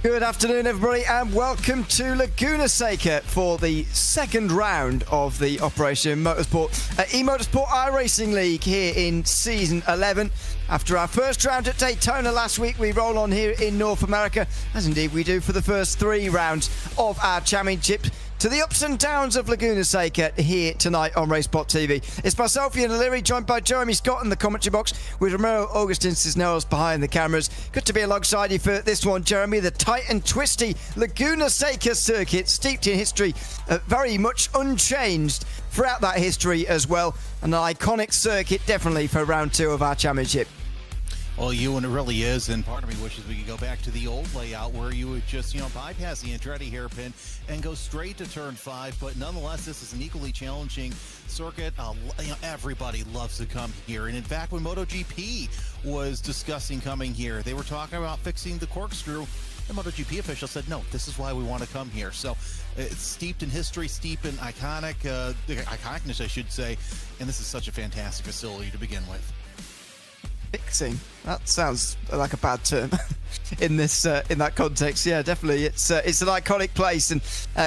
Good afternoon, everybody, and welcome to Laguna Seca for the second round of the Operation Motorsport eMotorsport iRacing League here in Season 11. After our first round at Daytona last week, we roll on here in North America, as indeed we do for the first three rounds of our championship, to the ups and downs of Laguna Seca here tonight on RaceSpot TV. It's myself, Ian O'Leary, joined by Jeremy Scott in the commentary box, with Romero Augustin Cisneros behind the cameras. Good to be alongside you for this one, Jeremy. The tight and twisty Laguna Seca circuit, steeped in history, very much unchanged throughout that history as well. An iconic circuit, definitely, for round two of our championship. Well, and it really is, and part of me wishes we could go back to the old layout where you would just, bypass the Andretti hairpin and go straight to turn 5, but nonetheless, this is an equally challenging circuit. Everybody loves to come here, and in fact, when MotoGP was discussing coming here, they were talking about fixing the corkscrew. The MotoGP official said, no, this is why we want to come here. So it's steeped in history, steeped in iconicness, I should say, and this is such a fantastic facility to begin with. Fixing. That sounds like a bad term in that context. Yeah, definitely. It's an iconic place, and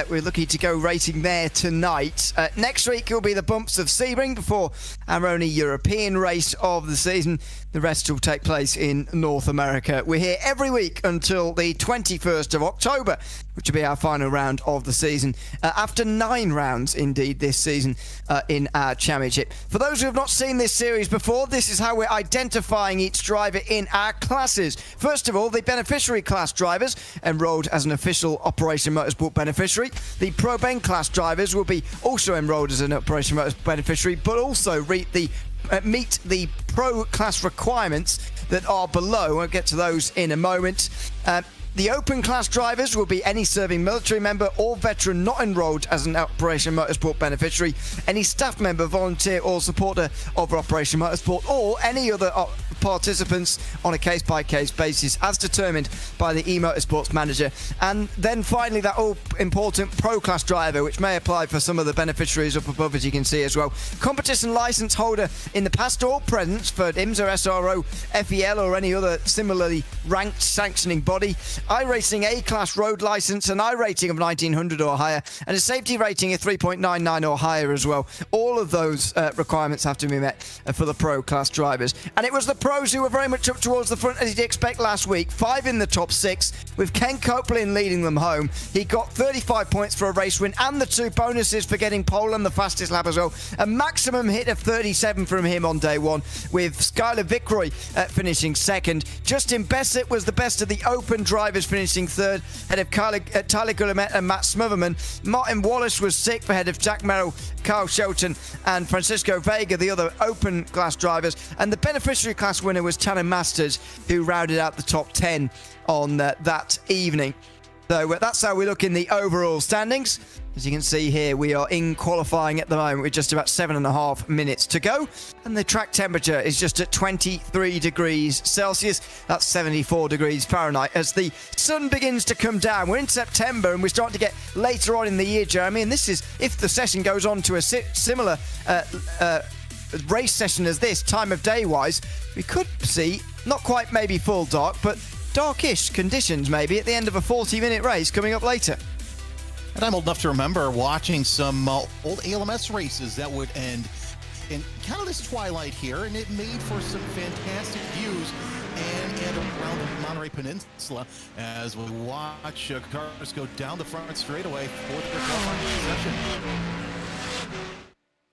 we're lucky to go racing there tonight. Next week will be the bumps of Sebring before our only European race of the season. The rest will take place in North America. We're here every week until the 21st of October, which will be our final round of the season. After 9 rounds, indeed, this season in our championship. For those who have not seen this series before, this is how we're identifying each driver in our classes. First of all, the beneficiary class drivers enrolled as an official Operation Motorsport beneficiary. The Pro Ben class drivers will be also enrolled as an Operation Motorsport beneficiary, but also meet the Pro class requirements that are below. We'll get to those in a moment. The Open class drivers will be any serving military member or veteran not enrolled as an Operation Motorsport beneficiary, any staff member, volunteer or supporter of Operation Motorsport, or any other participants on a case-by-case basis as determined by the eMotorsports manager. And then finally, that all-important Pro class driver, which may apply for some of the beneficiaries up above, as you can see as well. Competition license holder in the past or present for IMSA, SRO, FEL or any other similarly ranked sanctioning body. iRacing A-class road license, an iRating of 1900 or higher, and a safety rating of 3.99 or higher as well. All of those requirements have to be met for the Pro class drivers. And it was the pros who were very much up towards the front, as you'd expect last week. 5 in the top 6, with Ken Copeland leading them home. He got 35 points for a race win and the 2 bonuses for getting pole and the fastest lap as well. A maximum hit of 37 from him on day 1, with Skylar Vickroy finishing 2nd. Justin Bessett was the best of the Open drivers, finishing 3rd, ahead of Tyler Guillemette and Matt Smotherman. Martin Wallace was 6th, ahead of Jack Merrill, Carl Shelton and Francisco Vega, the other Open class drivers. And the beneficiary class winner was Tanner Masters, who rounded out the top 10 on that evening. So that's how we look in the overall standings. As you can see here, we are in qualifying at the moment with just about 7.5 minutes to go. And the track temperature is just at 23 degrees Celsius. That's 74 degrees Fahrenheit. As the sun begins to come down, we're in September and we're starting to get later on in the year, Jeremy. And this is, if the session goes on to a similar race session as this, time of day wise, we could see not quite maybe full dark, but darkish conditions maybe at the end of a 40-minute race coming up later. And I'm old enough to remember watching some old ALMS races that would end in kind of this twilight here, and it made for some fantastic views and around the Monterey Peninsula as we watch cars go down the front straightaway for the qualifying session.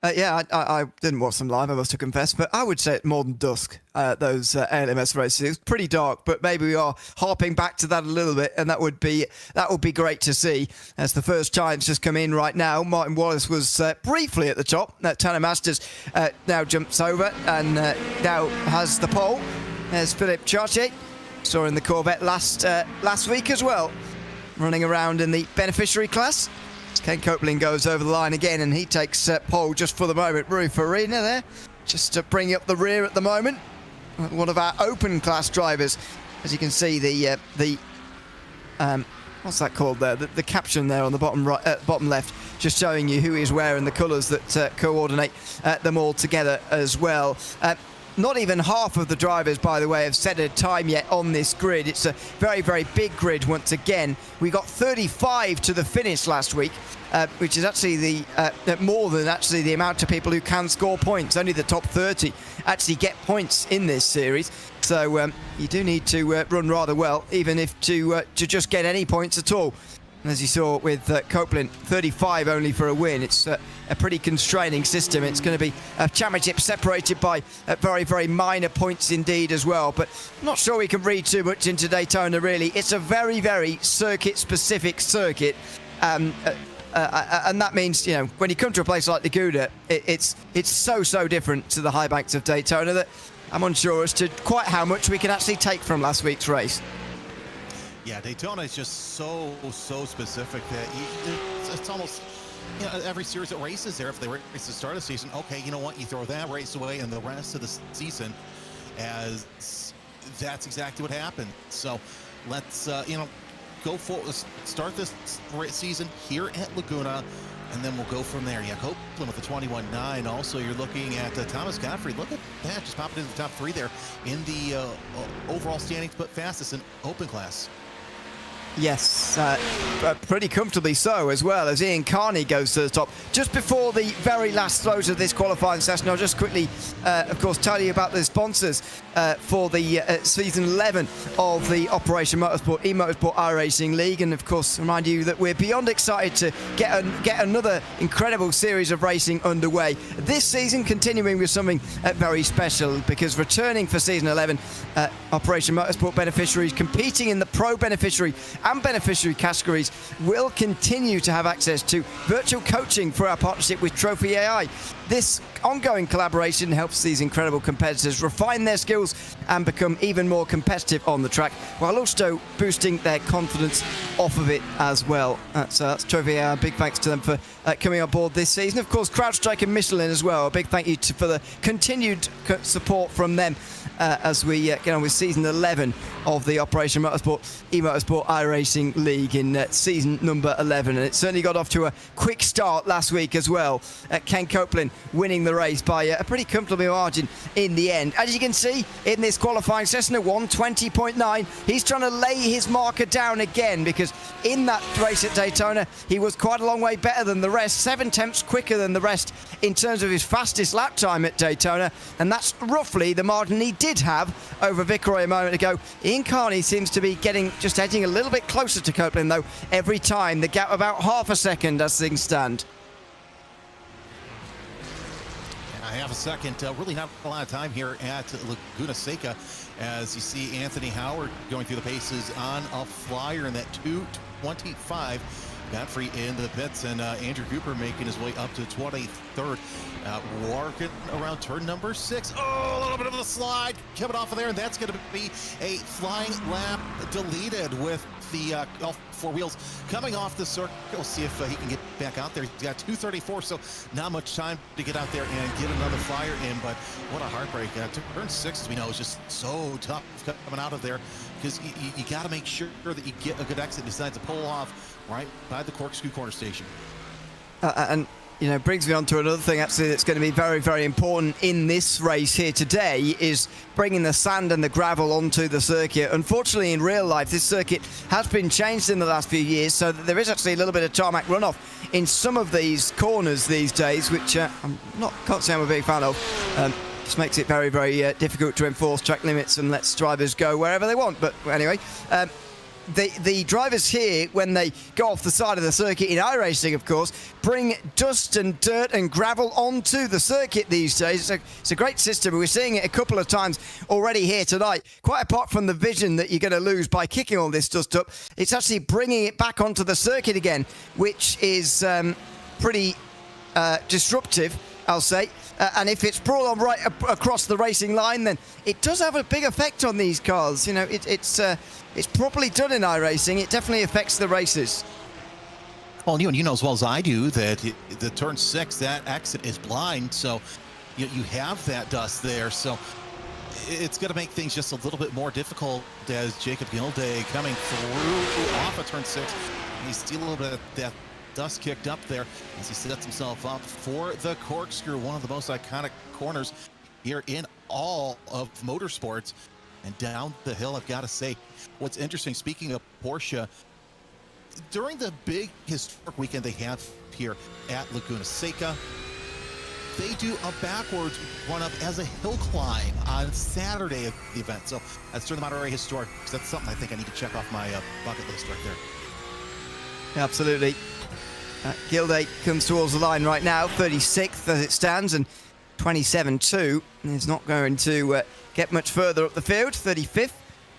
I didn't watch them live, I must confess, but I would say it's more than dusk, those ALMS races. It was pretty dark, but maybe we are harping back to that a little bit, and that would be great to see as the first giants just come in right now. Martin Wallace was briefly at the top. Tanner Masters now jumps over and now has the pole. There's Philippe Chartier, saw in the Corvette last week as well, running around in the beneficiary class. Ken Copeland goes over the line again, and he takes pole just for the moment. Rui Farina there, just bringing up the rear at the moment. One of our Open class drivers, as you can see, the what's that called there? The caption there on the bottom right, bottom left, just showing you who is wearing the colours that coordinate them all together as well. Not even half of the drivers, by the way, have set a time yet on this grid. It's a very, very big grid once again. We got 35 to the finish last week, which is actually more than actually the amount of people who can score points. Only the top 30 actually get points in this series. So you do need to run rather well, even if to just get any points at all. And as you saw with Copeland, 35 only for a win. It's a pretty constraining system. It's going to be a championship separated by very, very minor points indeed as well. But I'm not sure we can read too much into Daytona, really. It's a very, very circuit-specific circuit. And that means, you know, when you come to a place like Laguna, it's so different to the high banks of Daytona that I'm unsure as to quite how much we can actually take from last week's race. Yeah, Daytona is just so specific that it's almost, you know, every series of races there, if they race to start of the season, okay, you know what, you throw that race away and the rest of the season, as that's exactly what happened. So let's, you know, go for start this season here at Laguna, and then we'll go from there. Yeah, Copeland with the 21.9. Also, you're looking at Thomas Godfrey. Look at that, just popping into the top 3 there in the overall standings, but fastest in open class. Yes, pretty comfortably so, as well as Ian Carney goes to the top. Just before the very last throws of this qualifying session, I'll just quickly, of course, tell you about the sponsors for the season 11 of the Operation Motorsport, eMotorsport iRacing League. And, of course, remind you that we're beyond excited to get another incredible series of racing underway. This season continuing with something very special, because returning for season 11, Operation Motorsport beneficiaries competing in the Pro Beneficiary and beneficiary categories will continue to have access to virtual coaching for our partnership with Trophy AI. This ongoing collaboration helps these incredible competitors refine their skills and become even more competitive on the track, while also boosting their confidence off of it as well. So that's Trophy AI. Big thanks to them for coming on board this season. Of course, CrowdStrike and Michelin as well. A big thank you for the continued support from them as we get on with season 11 of the Operation Motorsport eMotorsport iRacing League in season number 11. And it certainly got off to a quick start last week as well. Ken Copeland winning the race by a pretty comfortable margin in the end. As you can see in this qualifying session at 1:20.9, he's trying to lay his marker down again, because in that race at Daytona he was quite a long way better than the rest, 7 tenths quicker than the rest in terms of his fastest lap time at Daytona, and that's roughly the margin he did have over Vic Roy a moment ago. Ian Carney seems to be just edging a little bit closer to Copeland though every time, the gap about half a second as things stand. Half a second, really not a lot of time here at Laguna Seca, as you see Anthony Howard going through the paces on a flyer in that 2:25. Godfrey in the pits, and Andrew Cooper making his way up to 23rd. Working around turn number 6. Oh, a little bit of a slide coming off of there, and that's going to be a flying lap deleted with the all 4 wheels coming off the circle. We'll see if he can get back out there. He's got 2:34, so not much time to get out there and get another flyer in, but what a heartbreak. Turn 6, as we know, is just so tough coming out of there, because you got to make sure that you get a good exit. He decides to pull off right by the corkscrew corner station. And you know, brings me on to another thing actually that's going to be very, very important in this race here today, is bringing the sand and the gravel onto the circuit. Unfortunately, in real life, this circuit has been changed in the last few years, so that there is actually a little bit of tarmac runoff in some of these corners these days, which can't say I'm a big fan of. Just makes it very, very difficult to enforce track limits and lets drivers go wherever they want. But anyway, the drivers here, when they go off the side of the circuit in iRacing, of course, bring dust and dirt and gravel onto the circuit these days. It's a great system. We're seeing it a couple of times already here tonight. Quite apart from the vision that you're going to lose by kicking all this dust up, it's actually bringing it back onto the circuit again, which is pretty disruptive, I'll say. And if it's brought on right across the racing line, then it does have a big effect on these cars. You know, it's properly done in iRacing. It definitely affects the races. Well, you know as well as I do that the turn 6, that exit is blind, so you have that dust there. So it's going to make things just a little bit more difficult as Jacob Gilday coming through off of turn 6. He's still a little bit of that dust kicked up there as he sets himself up for the corkscrew, one of the most iconic corners here in all of motorsports. And down the hill, I've got to say, what's interesting, speaking of Porsche, during the big historic weekend they have here at Laguna Seca, they do a backwards run-up as a hill climb on Saturday of the event. So that's certainly not very historic. So that's something I think I need to check off my bucket list right there. Absolutely. Gilday comes towards the line right now, 36th as it stands, and 27.2. He's not going to get much further up the field. 35th.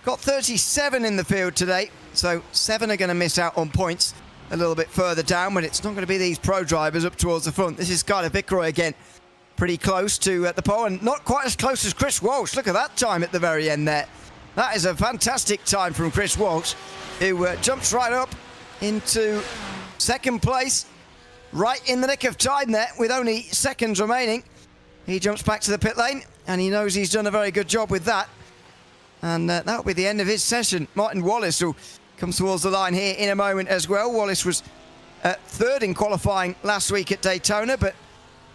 Got 37 in the field today, so 7 are going to miss out on points a little bit further down, but it's not going to be these pro drivers up towards the front. This is Skyler Vickroy again, pretty close to the pole, and not quite as close as Chris Walsh. Look at that time at the very end there. That is a fantastic time from Chris Walsh, who jumps right up into second place, right in the nick of time there, with only seconds remaining. He jumps back to the pit lane, and he knows he's done a very good job with that. And that'll be the end of his session. Martin Wallace, who comes towards the line here in a moment as well. Wallace was third in qualifying last week at Daytona, but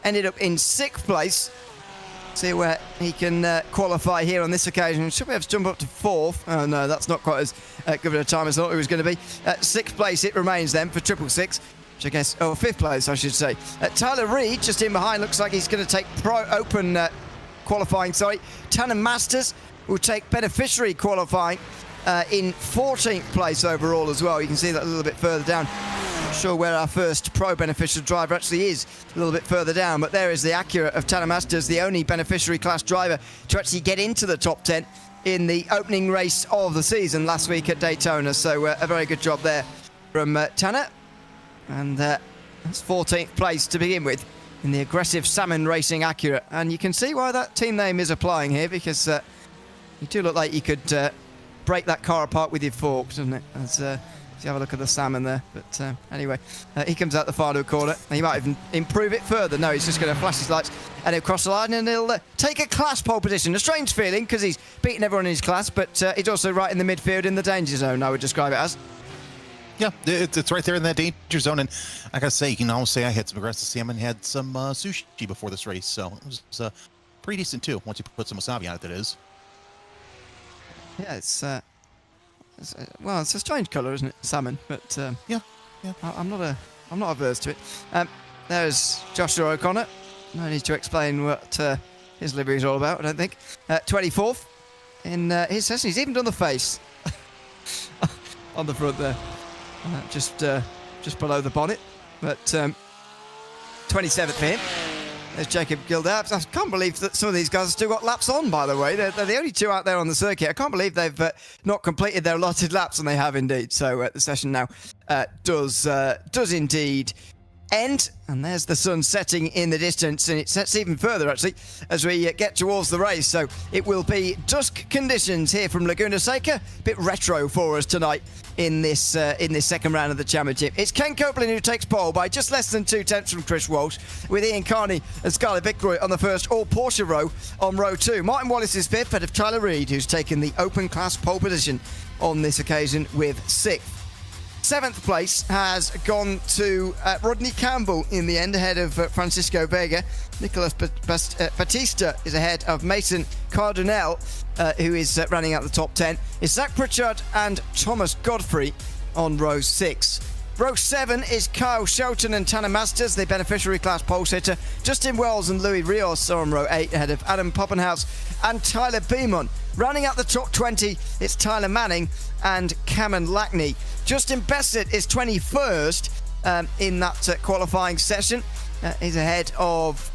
ended up in 6th place. See where he can qualify here on this occasion. Should be able to jump up to 4th. Oh no, that's not quite as good a time as I thought it was going to be. 6th place it remains then for 666. Which I guess, 5th place I should say. Tyler Reed just in behind, looks like he's going to take Pro Open qualifying, Tanner Masters will take beneficiary qualifying in 14th place overall as well. You can see that a little bit further down. Not sure where our first pro beneficiary driver actually is, a little bit further down, but there is the Acura of Tanner Masters, the only beneficiary class driver to actually get into the top 10 in the opening race of the season last week at Daytona. So a very good job there from Tanner. And that's 14th place to begin with in the aggressive Salmon Racing Acura. And you can see why that team name is applying here, because you do look like you could break that car apart with your fork, doesn't it? As you have a look at the Salmon there. But anyway, he comes out the final corner. He might even improve it further. No, he's just going to flash his lights and he'll cross the line and he'll take a class pole position. A strange feeling because he's beaten everyone in his class, but he's also right in the midfield in the danger zone, I would describe it as. Yeah, it's right there in that danger zone. And I got to say, you can almost say I had some aggressive salmon, had some sushi before this race. So it was pretty decent too, once you put some wasabi on it, that is. Yeah, it's a strange colour, isn't it? Salmon, but yeah. I'm not averse to it. There's Joshua O'Connor. No need to explain what his livery is all about, I don't think. 24th in his session. He's even done the face on the front there, just below the bonnet. But 27th for him. There's Jacob Gilday. I can't believe that some of these guys have still got laps on, by the way. They're the only two out there on the circuit. I can't believe they've not completed their allotted laps, and they have indeed. So the session now does indeed end. And there's the sun setting in the distance, and it sets even further, actually, as we get towards the race. So it will be dusk conditions here from Laguna Seca. A bit retro for us tonight in this second round of the championship. It's Ken Copeland who takes pole by just less than 2 tenths from Chris Walsh, with Ian Carney and Skyler Vickroy on the first all Porsche row on row 2. Martin Wallace is 5th, ahead of Tyler Reed, who's taken the open class pole position on this occasion with 6th. 7th place has gone to Rodney Campbell in the end, ahead of Francisco Vega. Nicolas Batista is ahead of Mason Cardinal, who is running out the top 10. It's Zach Pritchard and Thomas Godfrey on row 6. Row 7 is Kyle Shelton and Tanner Masters, the beneficiary class pole sitter. Justin Wells and Louis Rios are on row 8, ahead of Adam Poppenhaus and Tyler Beamon. Rounding out the top 20, it's Tyler Manning and Cameron Lackney. Justin Bessett is 21st in that qualifying session. He's ahead of...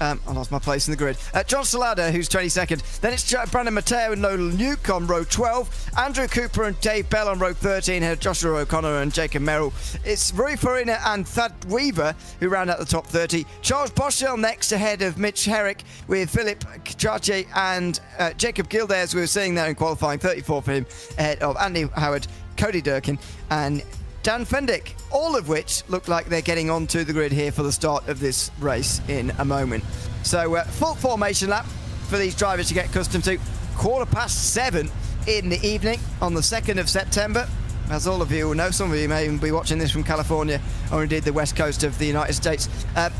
I lost my place in the grid. John Salada, who's 22nd. Then it's Brandon Mateo and Nolan Nuke on row 12. Andrew Cooper and Dave Bell on row 13. Ahead of Joshua O'Connor and Jacob Merrill. It's Rui Farina and Thad Weaver who round out the top 30. Charles Boschel next, ahead of Mitch Herrick, with Philip Chache and Jacob Gilday, as we were seeing there in qualifying. 34 for him, ahead of Andy Howard, Cody Durkin and Dan Fendick, all of which look like they're getting onto the grid here for the start of this race in a moment. So full formation lap for these drivers to get accustomed to. 7:15 in the evening on the 2nd of September. as all of you will know, some of you may even be watching this from California or indeed the west coast of the United States.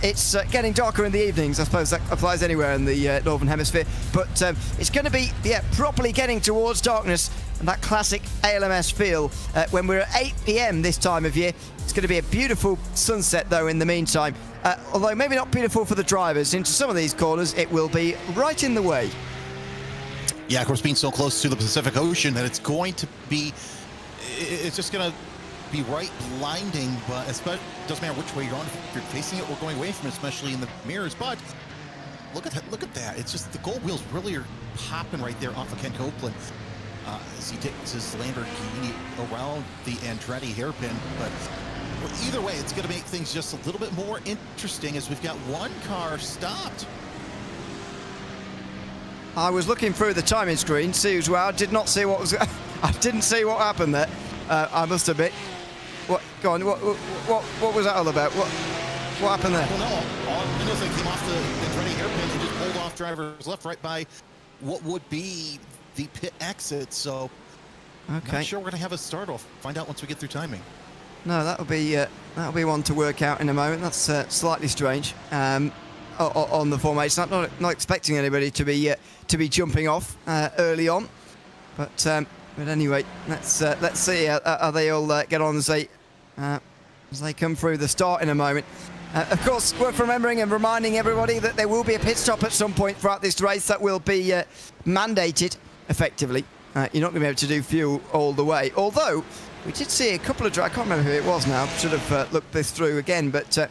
It's getting darker in the evenings. I suppose that applies anywhere in the Northern Hemisphere. But it's going to be, properly getting towards darkness and that classic ALMS feel when we're at 8 p.m. this time of year. It's going to be a beautiful sunset, though, in the meantime. Although maybe not beautiful for the drivers. Into some of these corners, it will be right in the way. Yeah, of course, being so close to the Pacific Ocean that it's going to be, it's just going to be right blinding, but it doesn't matter which way you're on, if you're facing it or going away from it, especially in the mirrors. But look at that. It's just the gold wheels really are popping right there off of Ken Copeland as he takes his Lamborghini around the Andretti hairpin. But either way, it's going to make things just a little bit more interesting as we've got one car stopped. I was looking through the timing screen, see as well. I did not see what was. I didn't see what happened there. I must admit. What? Go on. What was that all about? What happened there? I don't know. All I know is they came off the Andretti hairpin and just pulled off drivers left, right by what would be the pit exit. So, okay. Not sure we're gonna have a start off. Find out once we get through timing. No, that'll be one to work out in a moment. That's slightly strange. On the formation, I'm not expecting anybody to be jumping off early on, but anyway, let's see how they all get on as they come through the start in a moment. Of course, worth remembering and reminding everybody that there will be a pit stop at some point throughout this race that will be mandated effectively. You're not going to be able to do fuel all the way, although we did see a couple of drivers. I can't remember who it was now. Should have looked this through again, but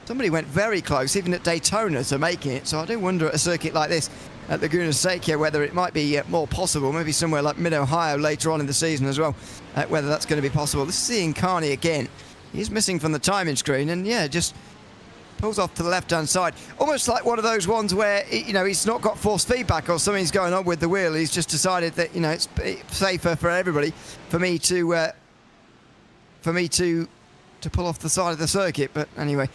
somebody went very close, even at Daytona, to making it. So I do wonder at a circuit like this, at Laguna Seca, whether it might be more possible, maybe somewhere like Mid-Ohio later on in the season as well, whether that's going to be possible. This is Ian Carney again. He's missing from the timing screen, and just pulls off to the left-hand side. Almost like one of those ones where, he's not got force feedback or something's going on with the wheel. He's just decided that, it's safer for everybody for me to pull off the side of the circuit. But anyway,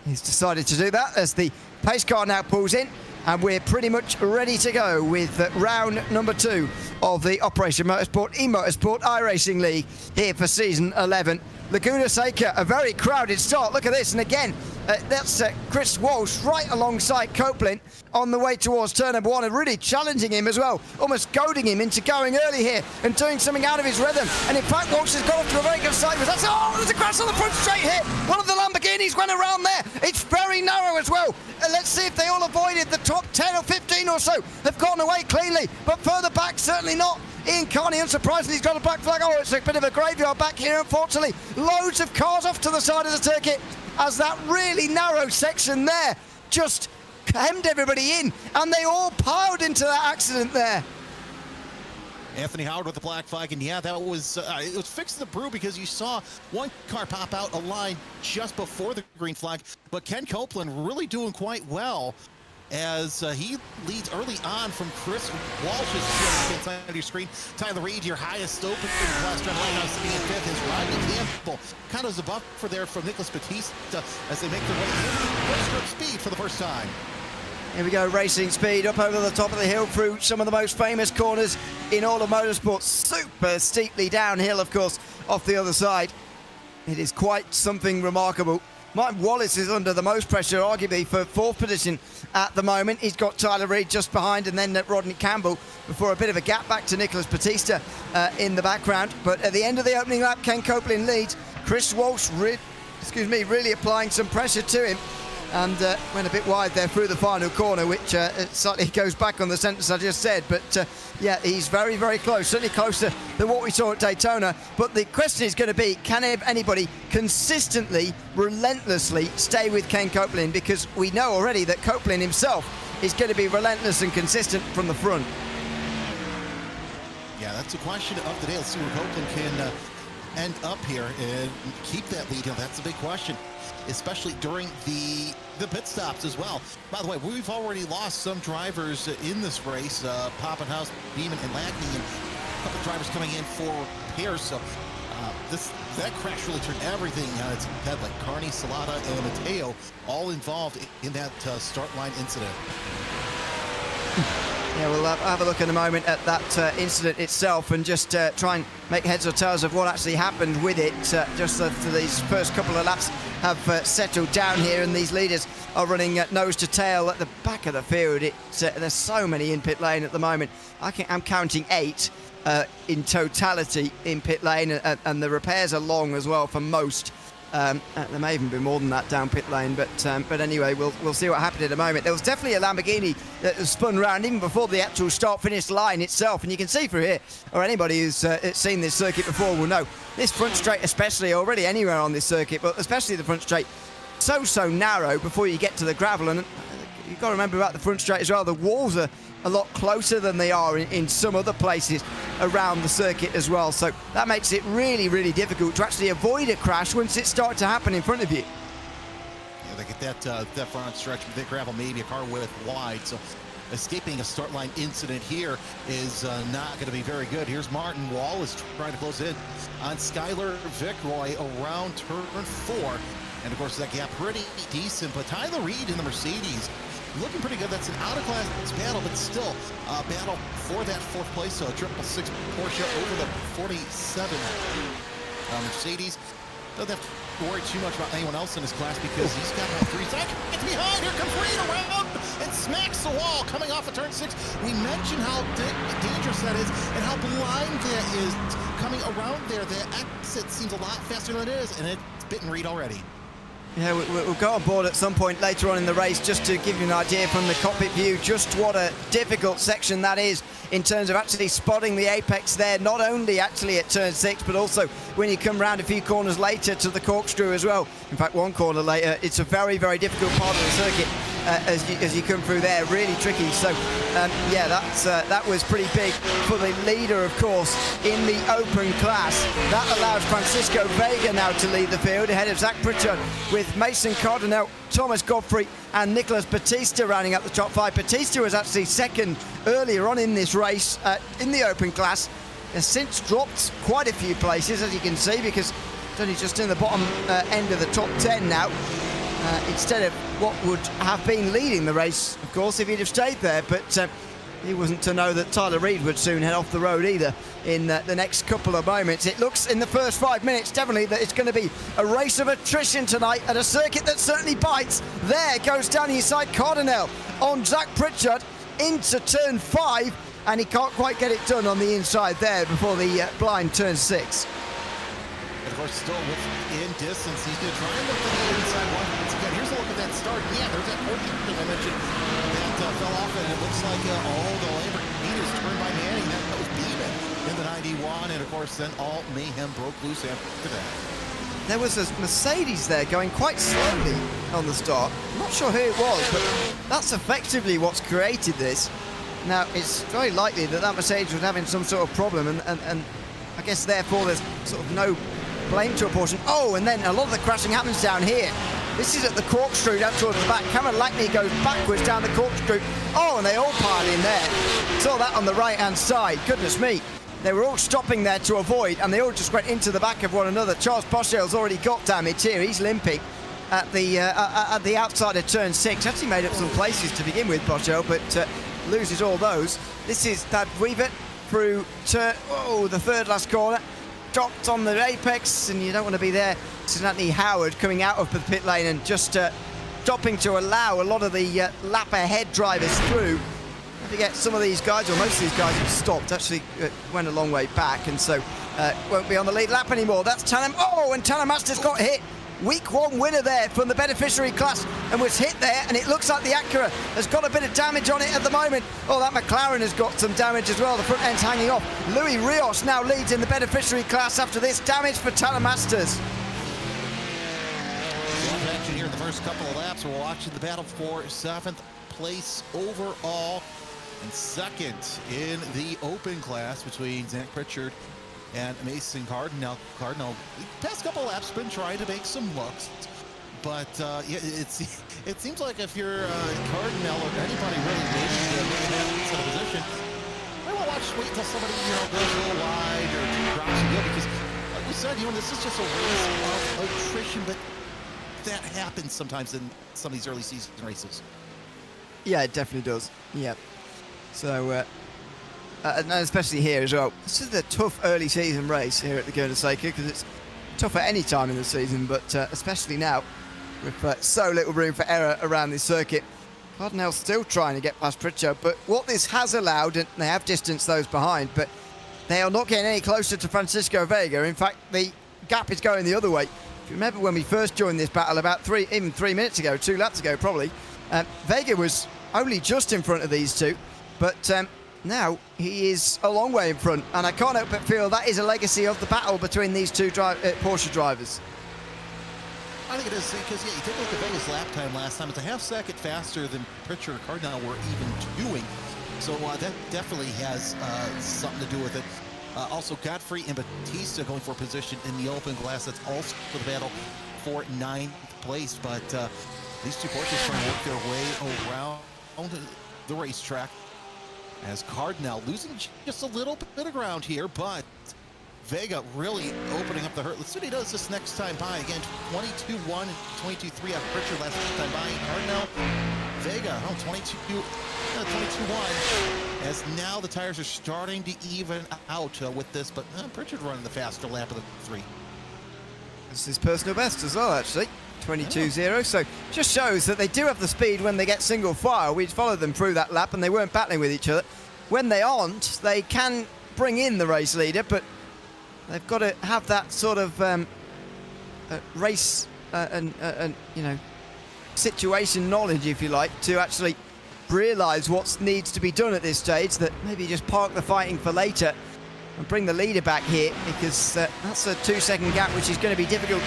he's decided to do that as the pace car now pulls in, and we're pretty much ready to go with round number 2 of the Operation Motorsport eMotorsport iRacing League here for season 11. Laguna Seca, a very crowded start. Look at this, and again, that's Chris Walsh right alongside Copeland on the way towards turn number 1 and really challenging him as well, almost goading him into going early here and doing something out of his rhythm. And in fact, Walsh has got off to a very good start. There's a crash on the front straight here. One of the Lamborghinis went around there. It's very narrow as well. Let's see if they all avoided the top 10 or 15 or so. They've gotten away cleanly, but further back, certainly not. Ian Carney, unsurprisingly, he's got a black flag. Oh, it's a bit of a graveyard back here, unfortunately. Loads of cars off to the side of the circuit as that really narrow section there just hemmed everybody in, and they all piled into that accident there. Anthony Howard with the black flag, and that was it was fixing the brew because you saw one car pop out a line just before the green flag, but Ken Copeland really doing quite well as he leads early on from Chris Walsh's inside of your screen. Tyler Reed, your highest open class driver right now, sitting in 5th, is Rodney Campbell. Kind of as a buffer there from Nicholas Batista as they make their way into first speed for the first time. Here we go, racing speed up over the top of the hill through some of the most famous corners in all of motorsport. Super steeply downhill, of course, off the other side. It is quite something remarkable. Martin Wallace is under the most pressure, arguably, for 4th position at the moment. He's got Tyler Reed just behind, and then Rodney Campbell before a bit of a gap back to Nicholas Batista in the background. But at the end of the opening lap, Ken Copeland leads. Chris Walsh, really applying some pressure to him, and went a bit wide there through the final corner, which slightly goes back on the sentence I just said. But he's very, very close, certainly closer than what we saw at Daytona. But the question is going to be, can anybody consistently, relentlessly stay with Ken Copeland? Because we know already that Copeland himself is going to be relentless and consistent from the front. Yeah, that's a question of the day. Let's see where Copeland can end up here and keep that lead. That's a big question, especially during the pit stops as well. By the way, we've already lost some drivers in this race. Poppenhaus, Beeman, and Lackney, and a couple of drivers coming in for repairs. So that crash really turned everything on its head. Like Carney, Salata, and Mateo all involved in that start line incident. Yeah, we'll have a look in a moment at that incident itself and just try and make heads or tails of what actually happened with it. Just after these first couple of laps have settled down here, and these leaders are running nose to tail at the back of the field. There's so many in pit lane at the moment. I'm counting 8 in totality in pit lane, and the repairs are long as well for most. There may even be more than that down pit lane, but anyway, we'll see what happened in a moment. There was definitely a Lamborghini that was spun round even before the actual start-finish line itself, and you can see through here, or anybody who's seen this circuit before will know, this front straight especially, already anywhere on this circuit, but especially the front straight, so narrow before you get to the gravel. And you've got to remember about the front straight as well, the walls are a lot closer than they are in some other places around the circuit as well, so that makes it really difficult to actually avoid a crash once it starts to happen in front of you. Yeah, they get that front stretch with the gravel, maybe a car width wide, so escaping a start line incident here is not going to be very good. Here's Martin Wallace trying to close in on Skylar Vicroy around turn 4, and of course that gap pretty decent, but Tyler Reed in the Mercedes looking pretty good. That's an out-of-class battle, but still a battle for that 4th place. So a 666 Porsche over the 47 Mercedes. Doesn't have to worry too much about anyone else in his class because he's got about 3 seconds behind. Here comes Reed around and smacks the wall coming off of turn 6. We mentioned how dangerous that is and how blind that is coming around there. The exit seems a lot faster than it is, and it's bitten Reed already. Yeah, we'll go on board at some point later on in the race just to give you an idea from the cockpit view just what a difficult section that is in terms of actually spotting the apex there, not only actually at turn 6 but also when you come round a few corners later to the corkscrew as well. In fact, one corner later, it's a very difficult part of the circuit as you come through there, really tricky. So yeah, that was pretty big for the leader, of course, in the open class. That allows Francisco Vega now to lead the field ahead of Zach Pritchard, with Mason Cardinal, Thomas Godfrey and Nicolas Batista rounding up the top 5. Batista was actually second earlier on in this race in the open class. Has since dropped quite a few places, as you can see, because it's only just in the bottom end of the top 10 now. Instead of what would have been leading the race, of course, if he'd have stayed there. But he wasn't to know that Tyler Reed would soon head off the road either in the next couple of moments. It looks in the first 5 minutes definitely that it's going to be a race of attrition tonight at a circuit that certainly bites. There goes down the inside Cardinal on Zach Pritchard into turn 5, and he can't quite get it done on the inside there before the blind turn 6. Of course, still within distance. He's going to try and look for the inside one. Once again, here's a look at that start. Yeah, there's that Porsche I mentioned that fell off, and it looks like all the Lamborghinis turned by Manning. That was Beeman in the 91, and of course, then all mayhem broke loose after that. There was a Mercedes there going quite slowly on the start. I'm not sure who it was, but that's effectively what's created this. Now, it's very likely that Mercedes was having some sort of problem, and I guess therefore there's sort of no blame to apportion. Oh, and then a lot of the crashing happens down here. This is at the corkscrew down towards the back. Cameron Lackney goes backwards down the corkscrew. Oh, and they all pile in there. Saw that on the right-hand side. Goodness me. They were all stopping there to avoid, and they all just went into the back of one another. Charles Bochel's already got damage here. He's limping at the outside of turn 6. Actually made up some places to begin with, Bochel, but loses all those. This is Thad Weaver through the third last corner. Dropped on the apex, and you don't want to be there. This is Anthony Howard coming out of the pit lane and just stopping to allow a lot of the lap ahead drivers through. To get some of these guys, or most of these guys have stopped, actually went a long way back, and so won't be on the lead lap anymore. That's Tanner. Oh, and Tanner Masters got hit. Week 1 winner there from the beneficiary class, and was hit there, and it looks like the Acura has got a bit of damage on it at the moment. Oh, that McLaren has got some damage as well. The front end's hanging off. Louis Rios now leads in the beneficiary class after this. Damage for Tanner Masters. Action here in the first couple of laps. We're watching the battle for 7th place overall and 2nd in the open class between Zach Pritchard and Mason Cardinal. The past couple of laps been trying to make some looks, but yeah, it seems like if you're Cardinal or anybody really needs to make that position, I will wait until somebody goes a little wide or drops a hill, because like we said, this is just a race of attrition, but that happens sometimes in some of these early season races. Yeah, it definitely does. Yeah. So, and especially here as well. This is a tough early season race here at Laguna Seca because it's tough at any time in the season, but especially now with so little room for error around this circuit. Cardinal still trying to get past Pritchard, but what this has allowed, and they have distanced those behind, but they are not getting any closer to Francisco Vega. In fact, the gap is going the other way. If you remember when we first joined this battle about 3 minutes ago, 2 laps ago probably, Vega was only just in front of these two, but now he is a long way in front, and I can't help but feel that is a legacy of the battle between these two Porsche drivers. I think it is because, yeah, you take a look at Vega's lap time last time. It's a half second faster than Pritchard or Cardinal were even doing. So that definitely has something to do with it. Also, Godfrey and Batista going for a position in the open glass. That's also for the battle for 9th place. But these two Porsches trying to work their way around the racetrack. As Cardinal losing just a little bit of ground here, but Vega really opening up the hurt. Let's see what he does this next time by. Again, 22-1 and 22-3 out of Pritchard last time by. Cardinal, Vega, 22-1. As now the tires are starting to even out with this, but Pritchard running the faster lap of the 3. This is his personal best as well, actually. 22-0, so just shows that they do have the speed when they get single file. We followed them through that lap and they weren't battling with each other. When they aren't, they can bring in the race leader, but they've got to have that sort of race and you know, situation knowledge, if you like, to actually realise what needs to be done at this stage, that maybe just park the fighting for later and bring the leader back here, because that's a 2-second gap which is going to be difficult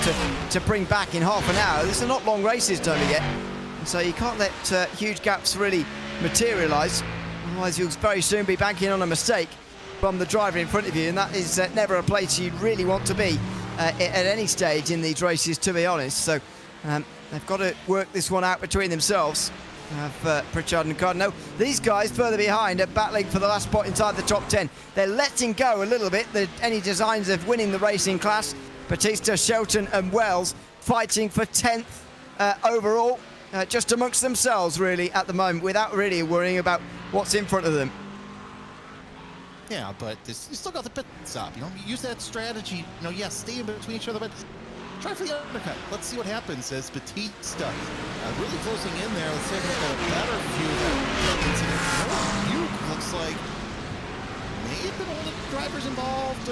to bring back in half an hour. These are not long races, don't forget, and so you can't let huge gaps really materialise, otherwise you'll very soon be banking on a mistake from the driver in front of you, and that is never a place you'd really want to be at any stage in these races, to be honest. So they've got to work this one out between themselves. Pritchard and Cardinal. These guys further behind are battling for the last spot inside the top 10. They're letting go a little bit any designs of winning the racing class. Batista, Shelton and Wells fighting for 10th overall, just amongst themselves really at the moment, without really worrying about what's in front of them. Yeah, but you still got the pit stop. You know, use that strategy. You know, yes, stay in between each other, but try for the undercut. Let's see what happens as Batista really closing in there. Let's see if we have a better view of that incident. You looks like may have been one of the drivers involved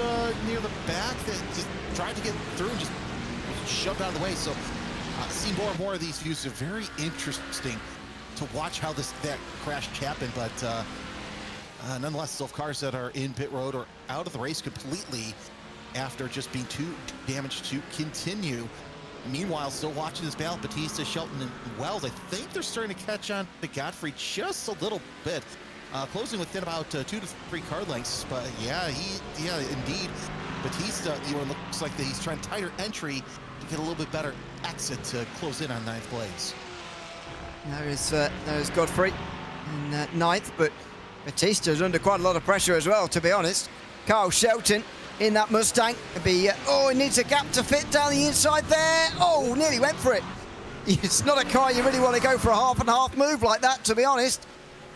near the back that just tried to get through and just shoved out of the way. So see more and more of these views. Are very interesting to watch how that crash happened, but nonetheless, still cars that are in pit road or out of the race completely after just being too damaged to continue. Meanwhile, still watching this battle, Batista, Shelton, and Wells. I think they're starting to catch on to Godfrey just a little bit. Closing within about 2 to 3 car lengths. But yeah, indeed, Batista, looks like he's trying tighter entry to get a little bit better exit to close in on 9th place. There is Godfrey in 9th, but Batista's under quite a lot of pressure as well, to be honest. Carl Shelton in that Mustang. He needs a gap to fit down the inside there. Oh, nearly went for it. It's not a car you really want to go for a half and half move like that, to be honest.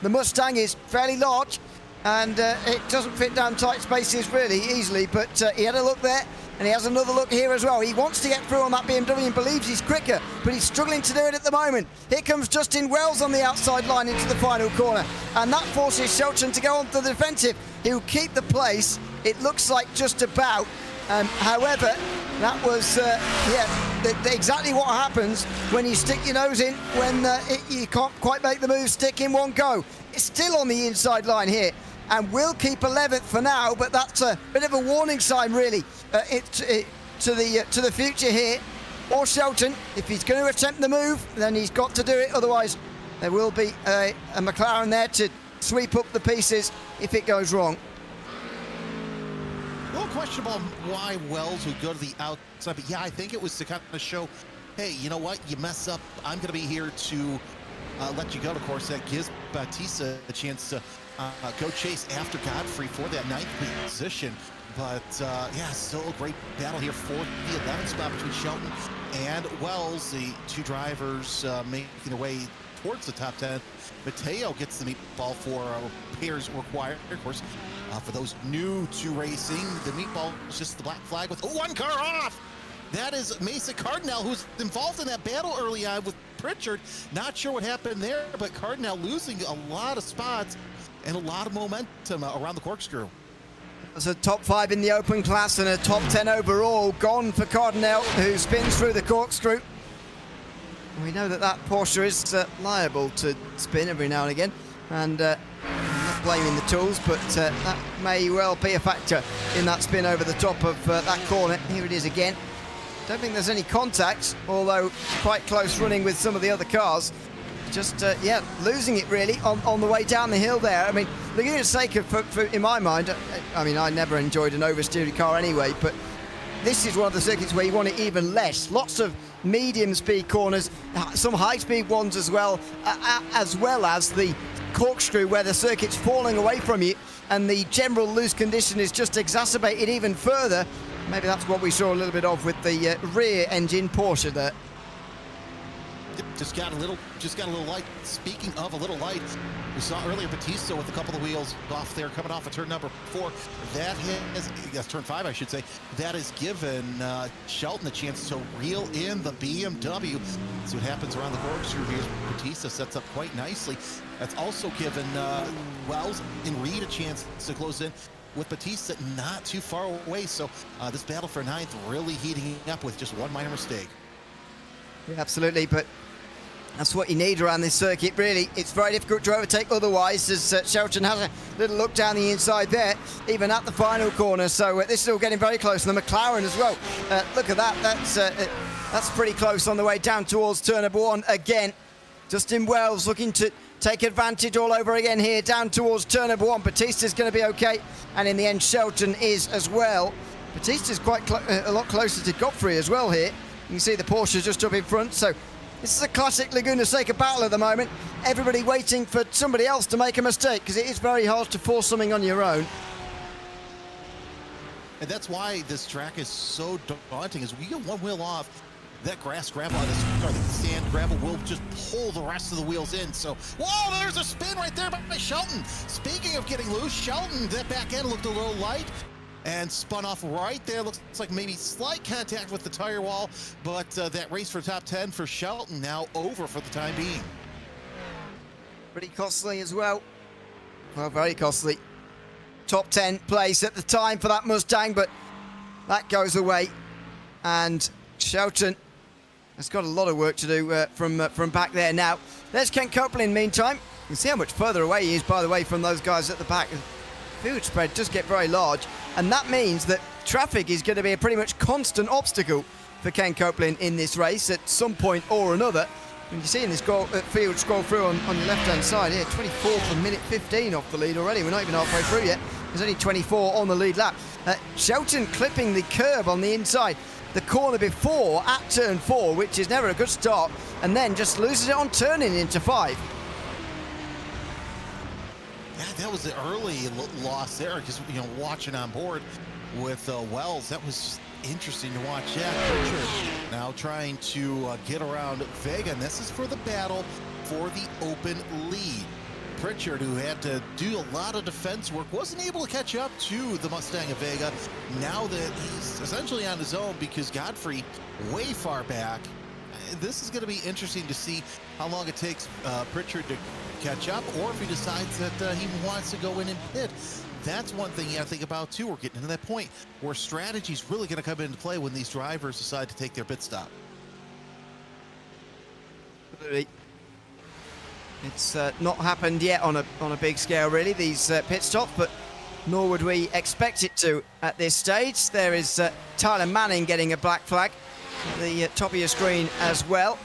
The Mustang is fairly large and it doesn't fit down tight spaces really easily, but he had a look there and he has another look here as well. He wants to get through on that BMW and believes he's quicker, but he's struggling to do it at the moment. Here comes Justin Wells on the outside line into the final corner, and that forces Shelton to go on to the defensive. He'll keep the place, it looks like, just about. However, that was exactly what happens when you stick your nose in, when you can't quite make the move stick in one go. It's still on the inside line here, and will keep 11th for now, but that's a bit of a warning sign really to the future here. Or Shelton, if he's going to attempt the move, then he's got to do it, otherwise there will be a McLaren there to sweep up the pieces if it goes wrong. A little questionable why Wells would go to the outside, but yeah, I think it was to kind of show, hey, you know what, you mess up, I'm going to be here to let you go. Of course, that gives Batista a chance to go chase after Godfrey for that 9th position. But yeah, still a great battle here for the 11th spot between Shelton and Wells. The two drivers making their way towards the top 10. Mateo gets the meatball for pairs required. Of course, for those new to racing, the meatball is just the black flag with one car off. That is Mesa Cardinal, who's involved in that battle early on with Pritchard. Not sure what happened there, but Cardinal losing a lot of spots and a lot of momentum around the corkscrew. There's a top 5 in the open class and a top 10 overall gone for Cardinal, who spins through the corkscrew. We know that Porsche is liable to spin every now and again, and I'm not blaming the tools, but that may well be a factor in that spin over the top of that corner. Here it is again. Don't think there's any contact, although quite close running with some of the other cars. Just, losing it really on the way down the hill there. I mean, Laguna Seca, in my mind, I mean, I never enjoyed an oversteered car anyway, but this is one of the circuits where you want it even less. Lots of medium speed corners, some high speed ones as well as the corkscrew where the circuit's falling away from you and the general loose condition is just exacerbated even further. Maybe that's what we saw a little bit of with the rear engine Porsche there. Just got a little light. Speaking of a little light, we saw earlier Batista with a couple of wheels off there coming off of turn number 4. That has, turn 5, I should say. That has given Shelton a chance to reel in the BMW. See what happens around the corkscrew here. Batista sets up quite nicely. That's also given Wells and Reed a chance to close in, with Batista not too far away. So this battle for 9th really heating up with just one minor mistake. Yeah, absolutely, but that's what you need around this circuit, really. It's very difficult to overtake otherwise, as Shelton has a little look down the inside there, even at the final corner. So this is all getting very close. And the McLaren as well. Look at that. That's pretty close on the way down towards turn number 1 again. Justin Wells looking to take advantage all over again here, down towards turn number 1. Batista's going to be okay, and in the end, Shelton is as well. Batista's quite a lot closer to Godfrey as well here. You can see the Porsche just up in front, so this is a classic Laguna Seca battle at the moment. Everybody waiting for somebody else to make a mistake, because it is very hard to force something on your own. And that's why this track is so daunting, is we get one wheel off, that grass, gravel, the sand, gravel will just pull the rest of the wheels in. So, whoa, there's a spin right there by Shelton. Speaking of getting loose, Shelton, that back end looked a little light and spun off right there. Looks like maybe slight contact with the tire wall, but that race for top 10 for Shelton now over for the time being. Pretty costly as well. Well, very costly. Top 10 place at the time for that Mustang, but that goes away. And Shelton has got a lot of work to do from back there now. There's Ken Copeland meantime. You can see how much further away he is, by the way, from those guys at the back. The field spread does get very large, and that means that traffic is going to be a pretty much constant obstacle for Ken Copeland in this race at some point or another. And you see in this field scroll through on your left-hand side here, 24 for minute 15 off the lead already. We're not even halfway through yet. There's only 24 on the lead lap. Shelton clipping the curb on the inside, the corner before at turn 4, which is never a good start, and then just loses it on turning into 5. Yeah, that was the early loss there, because, you know, watching on board with Wells, that was interesting to watch. Yeah, Pritchard now trying to get around Vega, and this is for the battle for the open lead. Pritchard, who had to do a lot of defense work, wasn't able to catch up to the Mustang of Vega. Now that he's essentially on his own because Godfrey way far back, this is going to be interesting to see how long it takes Pritchard to catch up, or if he decides that he wants to go in and pit. That's one thing you got to think about too. We're getting to that point where strategy is really going to come into play when these drivers decide to take their pit stop. It's not happened yet on a big scale, really, these pit stops, but nor would we expect it to at this stage. There is Tyler Manning getting a black flag at the top of your screen as well.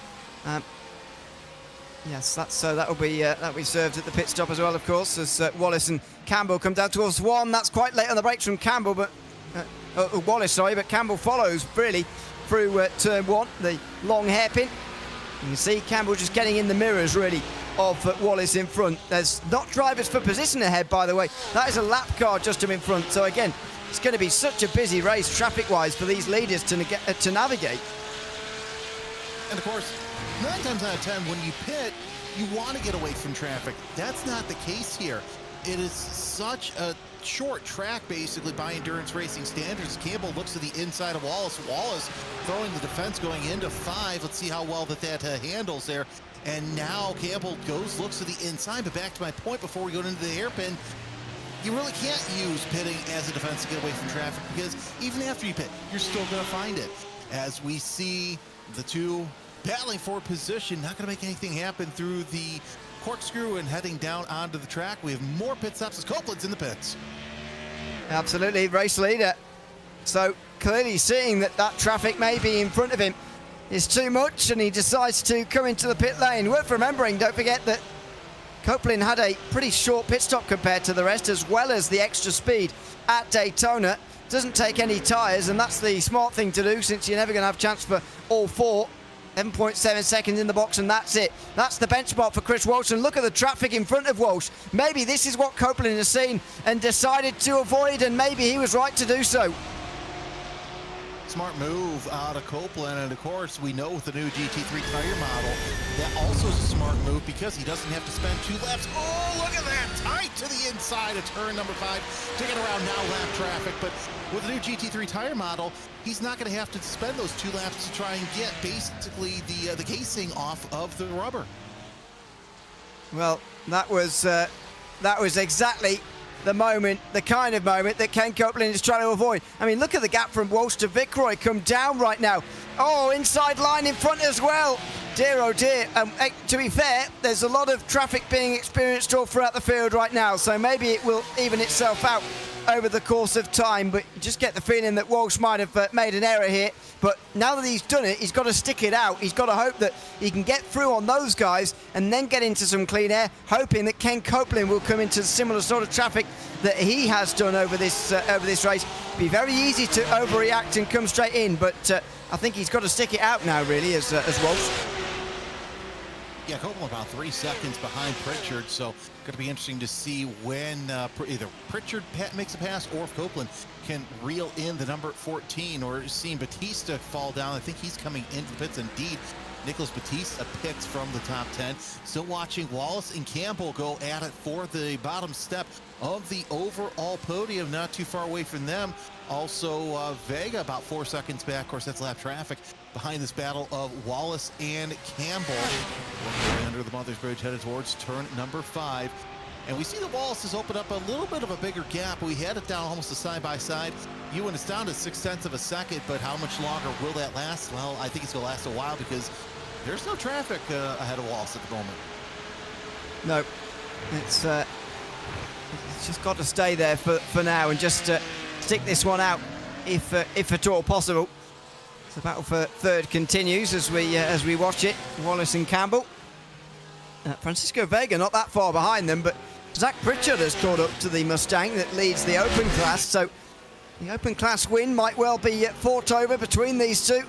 Yes, that'll be served at the pit stop as well, of course, as Wallace and Campbell come down towards 1. That's quite late on the brakes from Campbell, but Wallace, sorry, but Campbell follows really through turn 1, the long hairpin. You can see Campbell just getting in the mirrors, really, of Wallace in front. There's not drivers for position ahead, by the way. That is a lap car just in front. So again, it's going to be such a busy race traffic-wise for these leaders to navigate. And of course, 9 times out of 10, when you pit, you want to get away from traffic. That's not the case here. It is such a short track, basically, by endurance racing standards. Campbell looks to the inside of Wallace. Wallace throwing the defense going into 5. Let's see how well that handles there. And now Campbell looks to the inside. But back to my point before we go into the hairpin, you really can't use pitting as a defense to get away from traffic, because even after you pit, you're still going to find it. As we see the two battling for position, not going to make anything happen through the corkscrew and heading down onto the track. We have more pit stops as Copeland's in the pits. Absolutely, race leader. So clearly seeing that traffic may be in front of him is too much, and he decides to come into the pit lane. Worth remembering, don't forget that Copeland had a pretty short pit stop compared to the rest, as well as the extra speed at Daytona. Doesn't take any tyres, and that's the smart thing to do, since you're never going to have a chance for all 4. 11.7 seconds in the box, and that's it. That's the benchmark for Chris Walsh, and look at the traffic in front of Walsh. Maybe this is what Copeland has seen and decided to avoid, and maybe he was right to do so. Smart move out of Copeland, and of course we know with the new GT3 tire model that also is a smart move, because he doesn't have to spend 2 laps. Oh, look at that, tight to the inside of turn number 5 to get around now lap traffic. But with the new GT3 tire model, he's not going to have to spend those 2 laps to try and get basically the casing off of the rubber. Well, that was exactly the kind of moment that Ken Copeland is trying to avoid. I mean, look at the gap from Walsh to Vickroy come down right now. Oh, inside line in front as well. Dear, oh dear. To be fair, there's a lot of traffic being experienced all throughout the field right now, so maybe it will even itself out over the course of time, but you just get the feeling that Walsh might have made an error here. But now that he's done it, he's got to stick it out. He's got to hope that he can get through on those guys and then get into some clean air, hoping that Ken Copeland will come into similar sort of traffic that he has done over this race. Be very easy to overreact and come straight in, but I think he's got to stick it out now, really, as Walsh. Yeah, Copeland about 3 seconds behind Pritchard, so going to be interesting to see when either Pritchard makes a pass or if Copeland can reel in the number 14, or seeing Batista fall down. I think he's coming into the pits. Indeed, Nicholas Batista pits from the top 10. Still watching Wallace and Campbell go at it for the bottom step of the overall podium, not too far away from them. Also, Vega about 4 seconds back. Of course, that's lap traffic behind this battle of Wallace and Campbell. Working under the Mother's Bridge, headed towards turn number 5. And we see that Wallace has opened up a little bit of a bigger gap. We had it down almost a side-by-side. Ewan is down to 0.6 of a second, but how much longer will that last? Well, I think it's going to last a while, because there's no traffic ahead of Wallace at the moment. No, it's just got to stay there for now and just stick this one out if at all possible. The battle for third continues as we watch it. Wallace and Campbell. Francisco Vega not that far behind them, but Zach Pritchard has caught up to the Mustang that leads the open class, so the open class win might well be fought over between these two.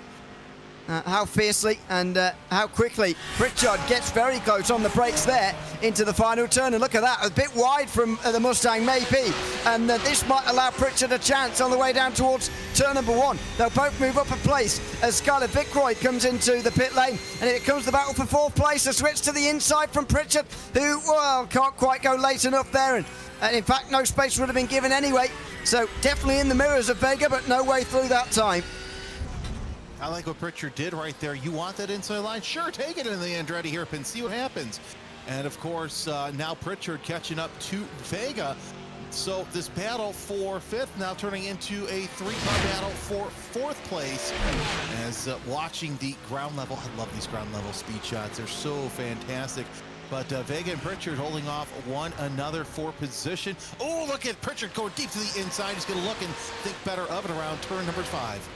How fiercely and how quickly Pritchard gets very close on the brakes there into the final turn, and look at that, a bit wide from the Mustang maybe, and this might allow Pritchard a chance on the way down towards turn number 1. They'll both move up a place as Skylar Vickroy comes into the pit lane, and it comes the battle for 4th place. A switch to the inside from Pritchard, who, well, can't quite go late enough there, and in fact no space would have been given anyway, so definitely in the mirrors of Vega, but no way through that time. I like what Pritchard did right there. You want that inside line? Sure, take it in the Andretti hairpin, see what happens. And of course, now Pritchard catching up to Vega. So this battle for 5th now turning into a 3-car battle for 4th place. As watching the ground level, I love these ground level speed shots. They're so fantastic. But Vega and Pritchard holding off one another for position. Oh, look at Pritchard going deep to the inside. He's going to look and think better of it around turn number 5.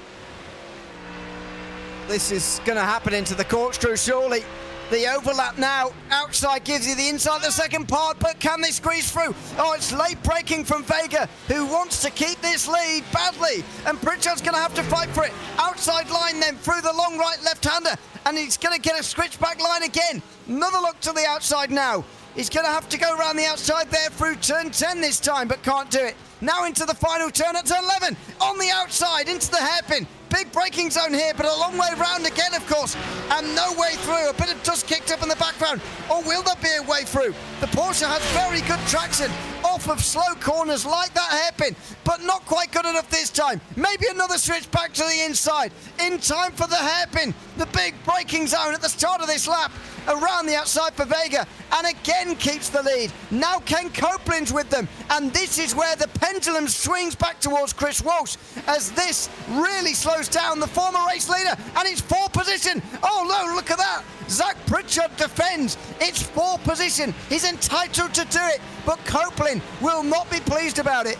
This is going to happen into the corkscrew, surely. The overlap now, outside gives you the inside the second part, but can they squeeze through? Oh, it's late braking from Vega, who wants to keep this lead badly, and Pritchard's going to have to fight for it. Outside line then, through the long right left-hander, and he's going to get a switchback line again. Another look to the outside now. He's going to have to go around the outside there through turn 10 this time, but can't do it. Now into the final turn at turn 11. On the outside, into the hairpin. Big braking zone here, but a long way round again, of course. And no way through. A bit of dust kicked up in the background. Or will there be a way through? The Porsche has very good traction off of slow corners like that hairpin, but not quite good enough this time. Maybe another switch back to the inside. In time for the hairpin. The big braking zone at the start of this lap. Around the outside for Vega, and again keeps the lead. Now Ken Copeland's with them, and this is where the pendulum swings back towards Chris Walsh, as this really slows down the former race leader, and it's 4th position. Oh no, look at that. Zach Pritchard defends. It's 4th position. He's entitled to do it, but Copeland will not be pleased about it.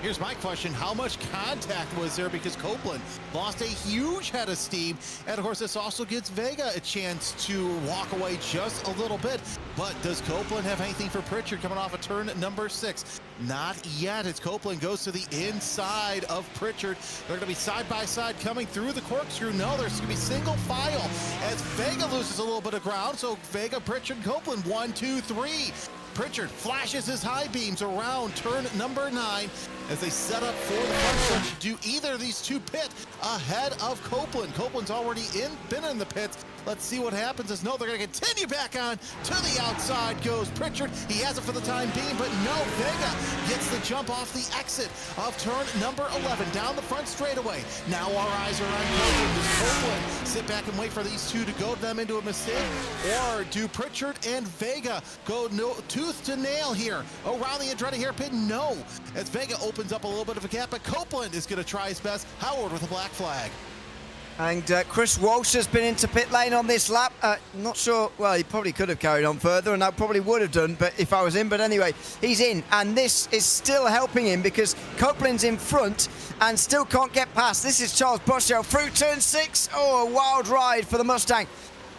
Here's my question, how much contact was there? Because Copeland lost a huge head of steam. And of course, this also gives Vega a chance to walk away just a little bit. But does Copeland have anything for Pritchard coming off of turn number 6? Not yet, as Copeland goes to the inside of Pritchard. They're gonna be side by side coming through the corkscrew. No, there's gonna be single file as Vega loses a little bit of ground. So Vega, Pritchard, Copeland, 1, 2, 3. Pritchard flashes his high beams around turn number 9 as they set up for the front stretch. Do either of these two pit ahead of Copeland? Copeland's already been in the pits. Let's see what happens. As no, they're going to continue back on to the outside goes Pritchard. He has it for the time being, but no, Vega gets the jump off the exit of turn number 11 down the front straightaway. Now our eyes are on Copeland. Does Copeland sit back and wait for these two to goad them into a mistake, or do Pritchard and Vega go tooth to nail here around the Andretti hairpin? No, as Vega opens up a little bit of a gap, but Copeland is going to try his best. Howard with a black flag. And Chris Walsh has been into pit lane on this lap. Not sure, well, he probably could have carried on further, and I probably would have done, but if I was in. But anyway, he's in, and this is still helping him because Copeland's in front and still can't get past. This is Charles Boschel through turn 6. Oh, a wild ride for the Mustang.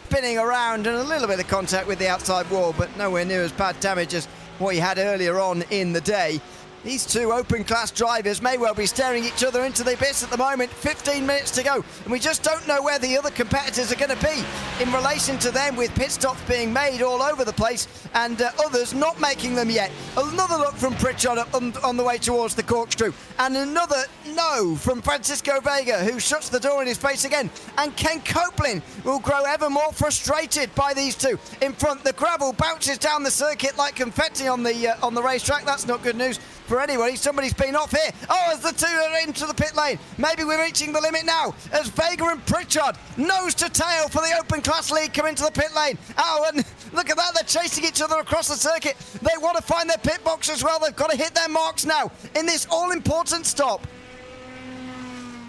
Spinning around and a little bit of contact with the outside wall, but nowhere near as bad damage as what he had earlier on in the day. These two open class drivers may well be staring each other into the abyss at the moment. 15 minutes to go, and we just don't know where the other competitors are going to be in relation to them, with pit stops being made all over the place and others not making them yet. Another look from Pritchard on the way towards the corkscrew, and another no from Francisco Vega, who shuts the door in his face again. And Ken Copeland will grow ever more frustrated by these two in front. The gravel bounces down the circuit like confetti on the racetrack. That's not good news for anybody. Somebody's been off here. Oh, as the two are into the pit lane. Maybe we're reaching the limit now, as Vega and Pritchard nose to tail for the open class lead come into the pit lane. Oh, and look at that, they're chasing each other across the circuit. They want to find their pit box as well. They've got to hit their marks now in this all-important stop.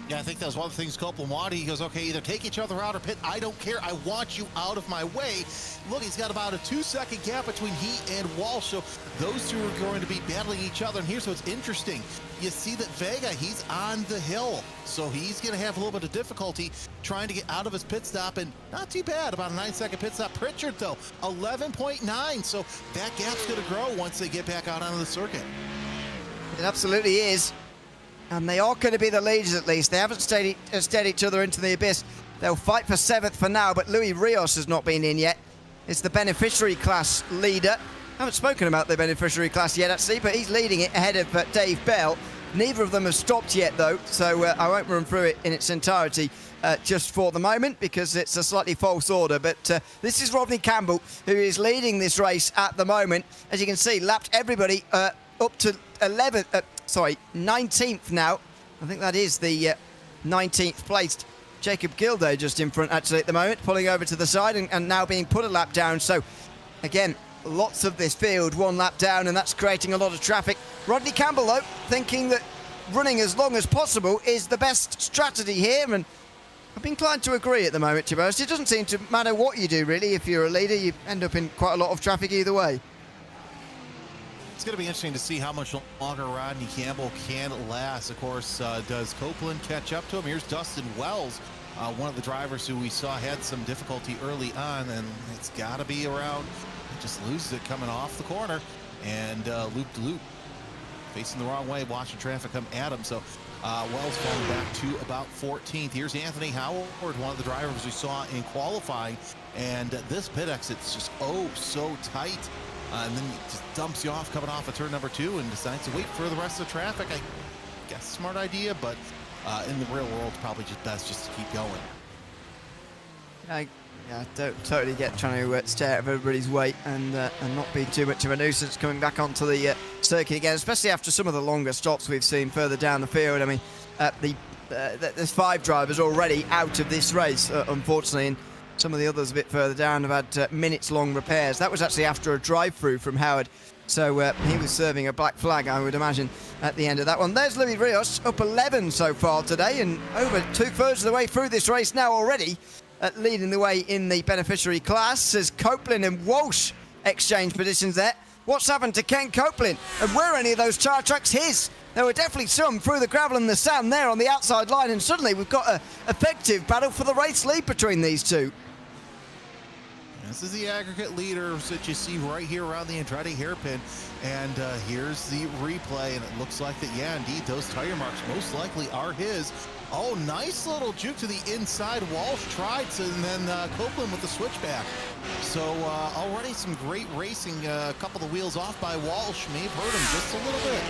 Yeah, I think that was one of the things Copeland wanted. He goes, okay, either take each other out or pit. I don't care. I want you out of my way. Look, he's got about a 2-second gap between he and Walsh, so those two are going to be battling each other. And here's what's interesting. You see that Vega, he's on the hill, so he's going to have a little bit of difficulty trying to get out of his pit stop, and not too bad, about a 9-second pit stop. Pritchard, though, 11.9, so that gap's going to grow once they get back out onto the circuit. It absolutely is. And they are going to be the leaders at least. They haven't stared each other into the abyss. They'll fight for 7th for now, but Luis Rios has not been in yet. It's the beneficiary class leader. Haven't spoken about the beneficiary class yet, actually, but he's leading it ahead of Dave Bell. Neither of them have stopped yet, though, so I won't run through it in its entirety just for the moment, because it's a slightly false order. But this is Rodney Campbell, who is leading this race at the moment. As you can see, lapped everybody up to 19th now. I think that is the 19th placed Jacob Gilday just in front actually at the moment, pulling over to the side and now being put a lap down. So again, lots of this field one lap down, and that's creating a lot of traffic. Rodney Campbell, though, thinking that running as long as possible is the best strategy here, and I'm inclined to agree at the moment, to be honest. It doesn't seem to matter what you do, really. If you're a leader, you end up in quite a lot of traffic either way. It's going to be interesting to see how much longer Rodney Campbell can last. Of course, does Copeland catch up to him? Here's Dustin Wells, one of the drivers who we saw had some difficulty early on, and it's got to be around, just loses it coming off the corner and loop to loop, facing the wrong way, watching traffic come at him. So Wells falling back to about 14th. Here's Anthony Howard, one of the drivers we saw in qualifying. And this pit exit's just so tight. And then he just dumps you off coming off of turn number 2 and decides to wait for the rest of the traffic. I guess smart idea, but in the real world, probably just best just to keep going. I don't totally get trying to stay out of everybody's way and not be too much of a nuisance coming back onto the circuit again, especially after some of the longer stops we've seen further down the field. I mean, there's 5 drivers already out of this race, unfortunately, and some of the others a bit further down have had minutes-long repairs. That was actually after a drive-through from Howard, so he was serving a black flag, I would imagine, at the end of that one. There's Luis Rios, up 11 so far today, and over 2/3 of the way through this race now already, leading the way in the beneficiary class as Copeland and Walsh exchange positions there. What's happened to Ken Copeland? And were any of those tyre tracks his? There were definitely some through the gravel and the sand there on the outside line, and suddenly we've got an effective battle for the race lead between these two. This is the aggregate leaders that you see right here around the Andretti hairpin. And here's the replay, and it looks like that, yeah, indeed, those tire marks most likely are his. Oh, nice little juke to the inside. Walsh tried, and then Copeland with the switchback. So already some great racing. A couple of wheels off by Walsh may have hurt him just a little bit.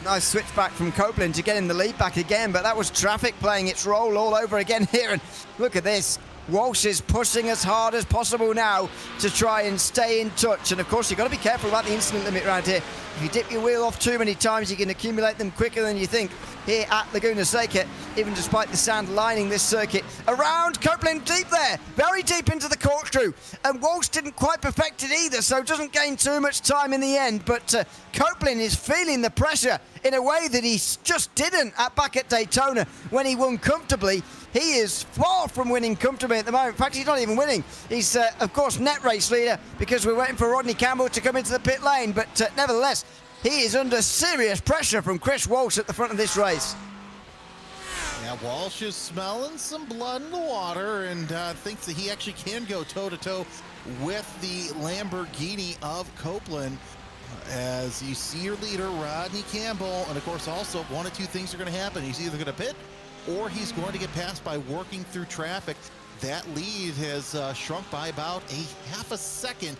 Nice switchback from Copeland to get in the lead back again, but that was traffic playing its role all over again here. And look at this. Walsh is pushing as hard as possible now to try and stay in touch. And of course, you've got to be careful about the incident limit around here. If you dip your wheel off too many times, you can accumulate them quicker than you think here at Laguna Seca, even despite the sand lining this circuit. Around Copeland, deep there, very deep into the corkscrew. And Walsh didn't quite perfect it either, so doesn't gain too much time in the end. But Copeland is feeling the pressure in a way that he just didn't back at Daytona when he won comfortably. He is far from winning comfortably at the moment. In fact, he's not even winning. He's, of course, net race leader because we're waiting for Rodney Campbell to come into the pit lane. But nevertheless, he is under serious pressure from Chris Walsh at the front of this race. Yeah, Walsh is smelling some blood in the water and thinks that he actually can go toe-to-toe with the Lamborghini of Copeland. As you see your leader, Rodney Campbell, and of course also one of two things are going to happen. He's either going to pit or he's going to get passed by working through traffic. That lead has shrunk by about a half a second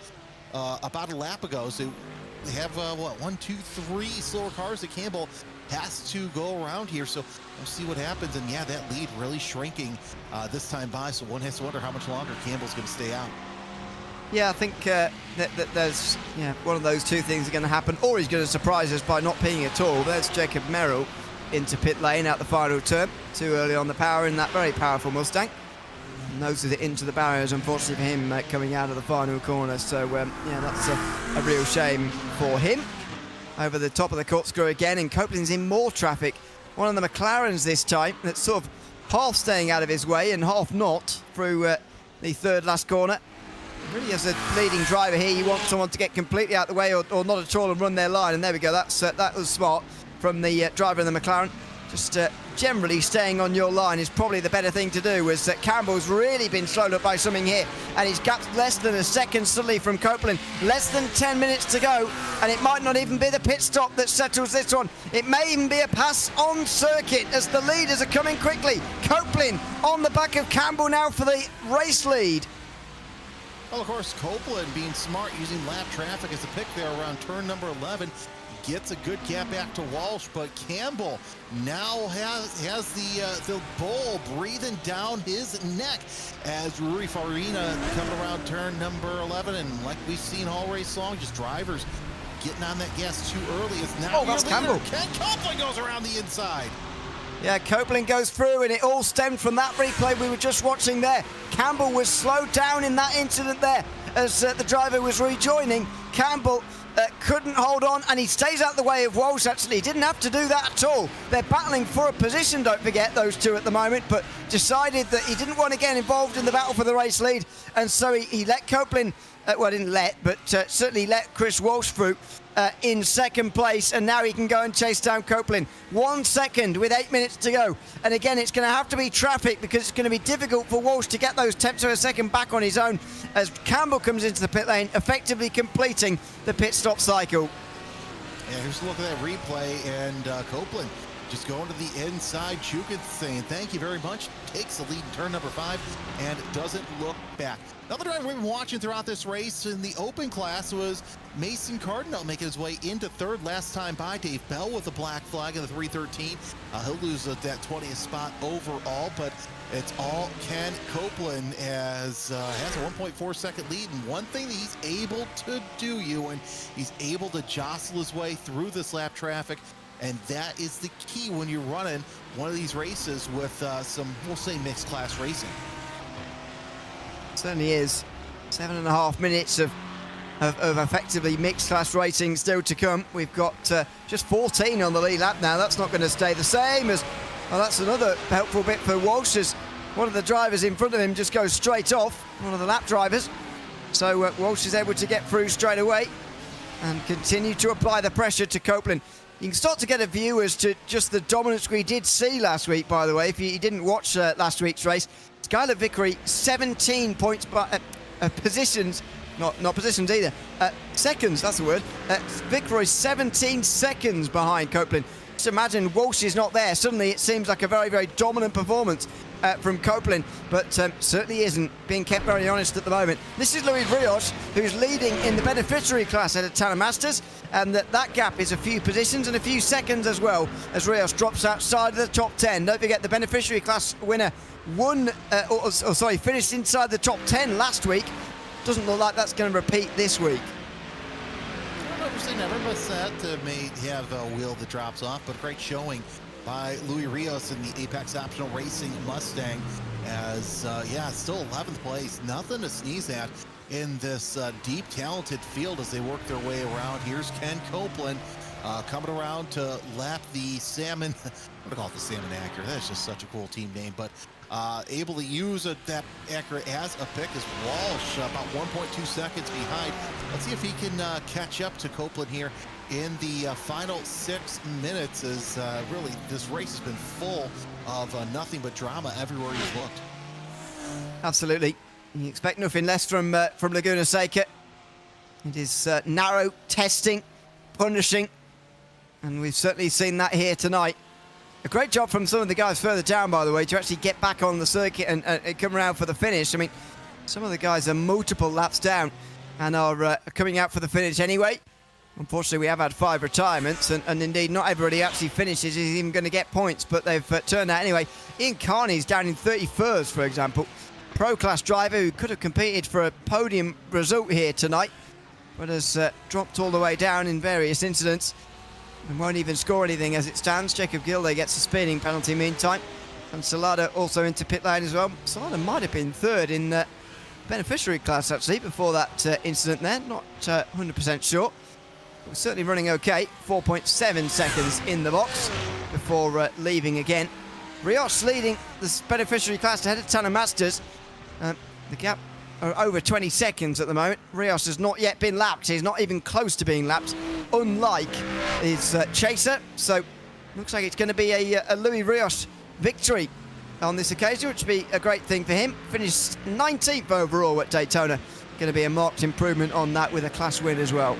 about a lap ago. So they have, 1, 2, 3 slower cars that Campbell has to go around here. So we'll see what happens. And yeah, that lead really shrinking this time by. So one has to wonder how much longer Campbell's going to stay out. Yeah, I think that there's one of those two things are going to happen, or he's going to surprise us by not peeing at all. There's Jacob Merrill into pit lane out the final turn. Too early on the power in that very powerful Mustang. Noses it into the barriers, unfortunately for him, coming out of the final corner. So, yeah, that's a real shame for him. Over the top of the corkscrew again, and Copeland's in more traffic. One of the McLarens this time that's sort of half staying out of his way and half not through the third last corner. Really, as a leading driver here, you want someone to get completely out the way or not at all and run their line. And there we go. That was smart from the driver in the McLaren. Just generally staying on your line is probably the better thing to do, as Campbell's really been slowed up by something here. And he's got less than a second suddenly from Copeland. Less than 10 minutes to go. And it might not even be the pit stop that settles this one. It may even be a pass on circuit as the leaders are coming quickly. Copeland on the back of Campbell now for the race lead. Well, of course, Copeland being smart, using lap traffic as a pick there around turn number 11. Gets a good gap back to Walsh, but Campbell now has the bull breathing down his neck as Rui Farina coming around turn number 11. And like we've seen all race long, just drivers getting on that gas too early. It's now that's Campbell. Ken Copeland goes around the inside. Yeah, Copeland goes through, and it all stemmed from that replay we were just watching there. Campbell was slowed down in that incident there as the driver was rejoining. Campbell couldn't hold on, and he stays out the way of Walsh. Actually, he didn't have to do that at all. They're battling for a position, don't forget, those two at the moment, but decided that he didn't want to get involved in the battle for the race lead, and so he let Copeland, didn't let, but certainly let Chris Walsh through in second place, and now he can go and chase down Copeland. 1 second with 8 minutes to go, and again it's going to have to be traffic because it's going to be difficult for Walsh to get those tenths of a second back on his own as Campbell comes into the pit lane, effectively completing the pit stop cycle. And here's a look at that replay, and Copeland just going to the inside. Chukin saying thank you very much. Takes the lead in turn number 5 and doesn't look back. Another driver we've been watching throughout this race in the open class was Mason Cardinal making his way into third last time by. Dave Bell with a black flag in the 313. He'll lose that 20th spot overall, but it's all Ken Copeland as has a 1.4 second lead. And one thing that he's able to do, Ewan, he's able to jostle his way through this lap traffic. And that is the key when you're running one of these races with some, we'll say, mixed class racing. Certainly is. 7.5 minutes of effectively mixed class racing still to come. We've got just 14 on the lead lap now. That's not going to stay the same as, well, that's another helpful bit for Walsh, as one of the drivers in front of him just goes straight off, one of the lap drivers. So Walsh is able to get through straight away and continue to apply the pressure to Copeland. You can start to get a view as to just the dominance we did see last week, by the way, if you didn't watch last week's race. Skylar Vickery, 17 points by positions, not positions either, seconds, that's the word. Vickery 17 seconds behind Copeland. Just imagine Walsh is not there. Suddenly it seems like a very, very dominant performance from Copeland, but certainly isn't, being kept very honest at the moment. This is Luis Rios, who's leading in the beneficiary class at Tanner Masters, and that gap is a few positions and a few seconds as well, as Rios drops outside of the top 10. Don't forget, the beneficiary class winner finished inside the top 10 last week. Doesn't look like that's going to repeat this week. Never miss that. May have a wheel that drops off, but great showing by Luis Rios in the Apex Optional Racing Mustang, as still 11th place. Nothing to sneeze at in this deep, talented field as they work their way around. Here's Ken Copeland coming around to lap the Salmon. I'm gonna call it the Salmon Acura. That's just such a cool team name, but able to use that Acura as a pick is Walsh, about 1.2 seconds behind. Let's see if he can catch up to Copeland here in the final 6 minutes, as really this race has been full of nothing but drama everywhere you've looked. Absolutely. You expect nothing less from Laguna Seca. It is narrow, testing, punishing, and we've certainly seen that here tonight. A great job from some of the guys further down, by the way, to actually get back on the circuit and come around for the finish. I mean, some of the guys are multiple laps down and are coming out for the finish anyway. Unfortunately, we have had 5 retirements, and indeed not everybody actually finishes is even going to get points, but they've turned out anyway. Ian Carney's down in 31st, for example. Pro-class driver who could have competed for a podium result here tonight, but has dropped all the way down in various incidents and won't even score anything as it stands. Jacob Gilday gets a speeding penalty meantime, and Salada also into pit lane as well. Salada might have been 3rd in the beneficiary class actually before that incident there, not 100% sure. We're certainly running okay. 4.7 seconds in the box before leaving again. Rios leading the beneficiary class ahead of Tanner Masters. The gap are over 20 seconds at the moment. Rios has not yet been lapped. He's not even close to being lapped, unlike his chaser. So looks like it's going to be a Luis Rios victory on this occasion, which would be a great thing for him. Finished 19th overall at Daytona. Going to be a marked improvement on that with a class win as well.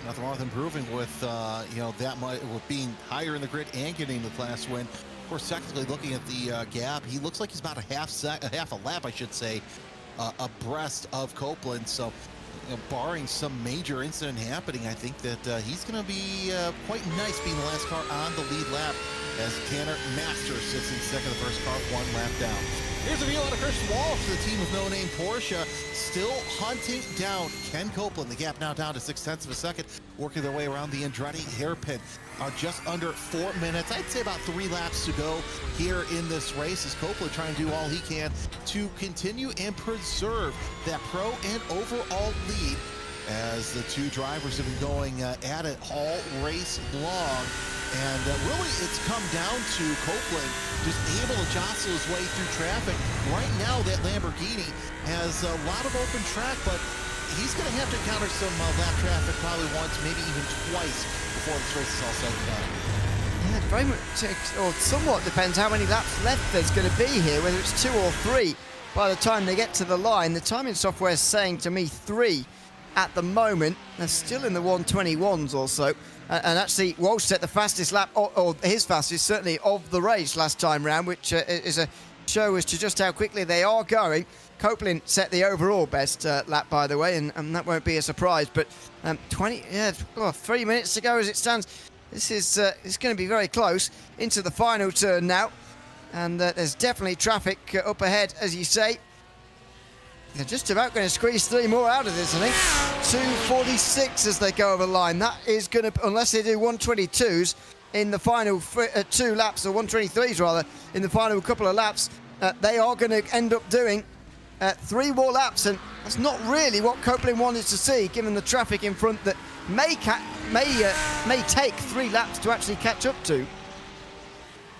Nothing wrong with improving with that much, with being higher in the grid and getting the class win. Of course, technically looking at the gap, he looks like he's about a half a lap, I should say, abreast of Copeland. So, barring some major incident happening, I think that he's going to be quite nice being the last car on the lead lap, as Tanner Masters sits in second of the first car, 1 lap down. Here's a view out of Christian Walsh, the team with no name Porsche, still hunting down Ken Copeland. The gap now down to 0.6 of a second, working their way around the Andretti hairpin. Just under 4 minutes, I'd say about 3 laps to go here in this race, as Copeland trying to do all he can to continue and preserve that pro and overall lead, as the 2 drivers have been going at it all race long. And really, it's come down to Copeland just able to jostle his way through traffic. Right now, that Lamborghini has a lot of open track, but he's going to have to encounter some lap traffic probably once, maybe even twice, before this race is all said and done. Yeah, very much, or somewhat depends how many laps left there's going to be here, whether it's 2 or 3 by the time they get to the line. The timing software is saying to me 3. at the moment. They're still in the 121s or so. And actually, Walsh set the fastest lap, or his fastest, certainly, of the race last time round, which is a show as to just how quickly they are going. Copeland set the overall best lap, by the way, and that won't be a surprise. But 3 minutes to go as it stands. This is it's going to be very close into the final turn now. And there's definitely traffic up ahead, as you say. They're just about going to squeeze 3 more out of this, I think. 2:46 as they go over the line. That is going to, unless they do 122s in the final 2 laps, or 123s rather, in the final couple of laps, they are going to end up doing 3 more laps. And that's not really what Copeland wanted to see, given the traffic in front that may take 3 laps to actually catch up to.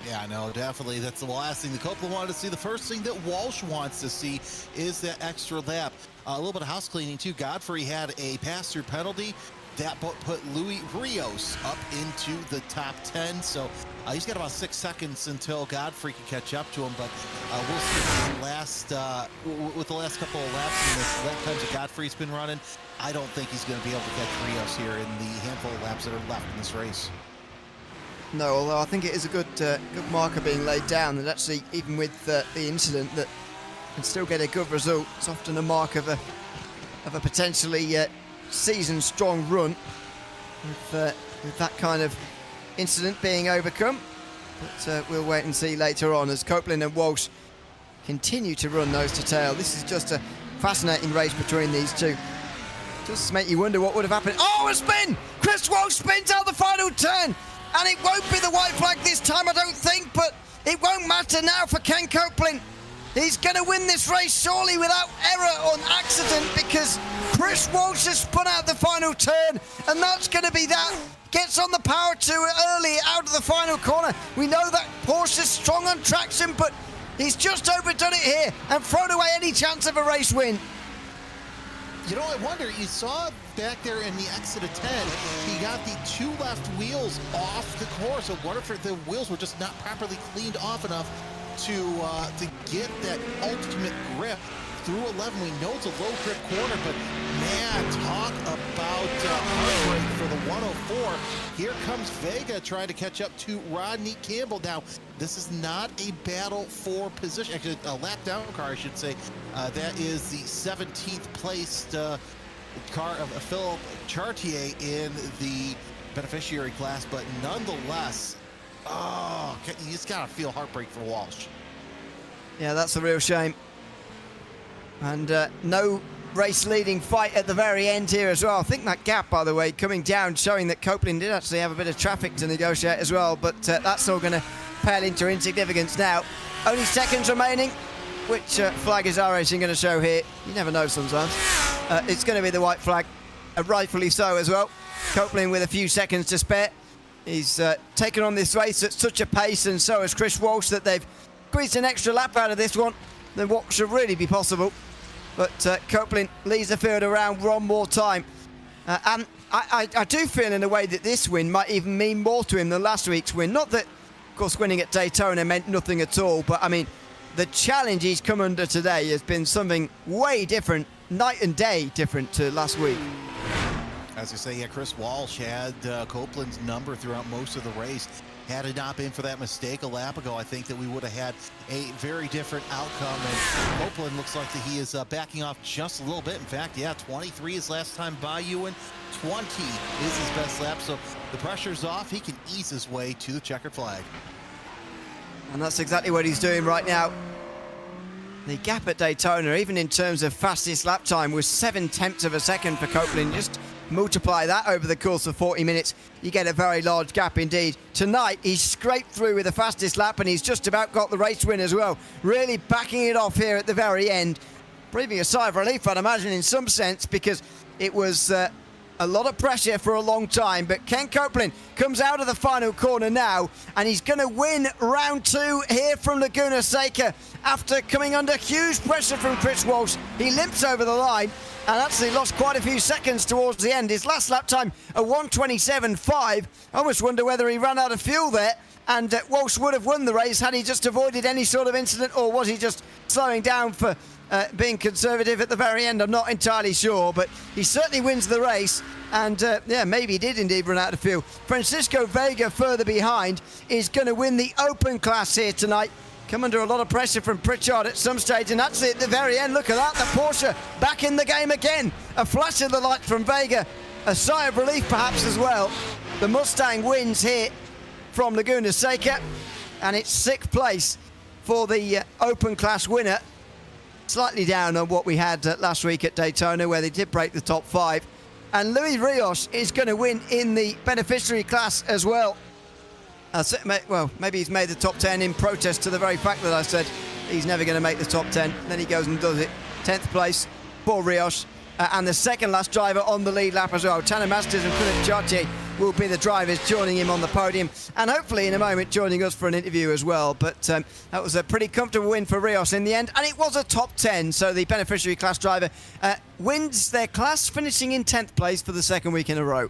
Yeah, no, definitely. That's the last thing that Copeland wanted to see. The first thing that Walsh wants to see is that extra lap. A little bit of house cleaning, too. Godfrey had a pass-through penalty. That put Luis Rios up into the top 10. So he's got about 6 seconds until Godfrey can catch up to him. But we'll see with the last couple of laps and the lap times that Godfrey's been running, I don't think he's going to be able to catch Rios here in the handful of laps that are left in this race. No, although I think it is a good marker being laid down, that actually, even with the incident, that can still get a good result. It's often a mark of a potentially season-strong run with that kind of incident being overcome. But we'll wait and see later on as Copeland and Walsh continue to run nose to tail. This is just a fascinating race between these two. Just make you wonder what would have happened. Oh, a spin! Chris Walsh spins out the final turn! And it won't be the white flag this time, I don't think, but it won't matter now for Ken Copeland. He's going to win this race surely without error or accident, because Chris Walsh has spun out the final turn, and that's going to be that. Gets on the power too early out of the final corner. We know that Porsche's strong on traction, but he's just overdone it here and thrown away any chance of a race win. You know, I wonder, you saw back there in the exit of 10, he got the 2 left wheels off the course. I wonder if the wheels were just not properly cleaned off enough to get that ultimate grip through 11. We know it's a low grip corner, but man, talk about heartbreak for the 104. Here comes Vega trying to catch up to Rodney Campbell. Now, this is not a battle for position, actually a lap down car, I should say. That is the 17th placed car of Philip Chartier in the beneficiary class, but nonetheless, oh, you just gotta feel heartbreak for Walsh. Yeah, that's a real shame. And no race leading fight at the very end here as well. I think that gap, by the way, coming down, showing that Copeland did actually have a bit of traffic to negotiate as well, but that's all going to pale into insignificance now. Only seconds remaining. Which flag is iRacing going to show here? You never know sometimes. It's going to be the white flag, rightfully so as well. Copeland with a few seconds to spare. He's taken on this race at such a pace, and so has Chris Walsh, that they've squeezed an extra lap out of this one than what should really be possible. But Copeland leads the field around one more time. And I do feel in a way that this win might even mean more to him than last week's win. Not that, of course, winning at Daytona meant nothing at all, but I mean, the challenge he's come under today has been something way different, night and day different to last week. As I say, yeah, Chris Walsh had Copeland's number throughout most of the race. Had it not been for that mistake a lap ago, I think that we would have had a very different outcome. And Copeland looks like that he is backing off just a little bit. In fact, yeah, 23 his last time by Ewan. 20 is his best lap. So the pressure's off. He can ease his way to the checkered flag. And that's exactly what he's doing right now. The gap at Daytona, even in terms of fastest lap time, was 0.7 of a second for Copeland. Just multiply that over the course of 40 minutes, you get a very large gap indeed. Tonight, he's scraped through with the fastest lap, and he's just about got the race win as well. Really backing it off here at the very end. Breathing a sigh of relief, I'd imagine, in some sense, because it was a lot of pressure for a long time. But Ken Copeland comes out of the final corner now, and he's going to win round 2 here from Laguna Seca after coming under huge pressure from Chris Walsh. He limps over the line and actually lost quite a few seconds towards the end. His last lap time, a 1:27.5. I almost wonder whether he ran out of fuel there, and Walsh would have won the race had he just avoided any sort of incident, or was he just slowing down for being conservative at the very end? I'm not entirely sure, but he certainly wins the race, and yeah, maybe he did indeed run out of fuel. Francisco Vega, further behind, is going to win the open class here tonight. Come under a lot of pressure from Pritchard at some stage, and that's it at the very end. Look at that, the Porsche back in the game again. A flash of the light from Vega, a sigh of relief perhaps as well. The Mustang wins here from Laguna Seca, and it's 6th place for the open class winner. Slightly down on what we had last week at Daytona, where they did break the top 5. And Luis Rios is going to win in the beneficiary class as well. Well, maybe he's made the top 10 in protest to the very fact that I said he's never going to make the top 10. Then he goes and does it. 10th place for Rios. And the second last driver on the lead lap as well. Tanner Masters and Philippe Chartier will be the drivers joining him on the podium, and hopefully in a moment joining us for an interview as well. But that was a pretty comfortable win for Rios in the end, and it was a top 10, so the beneficiary class driver wins their class, finishing in 10th place for the second week in a row.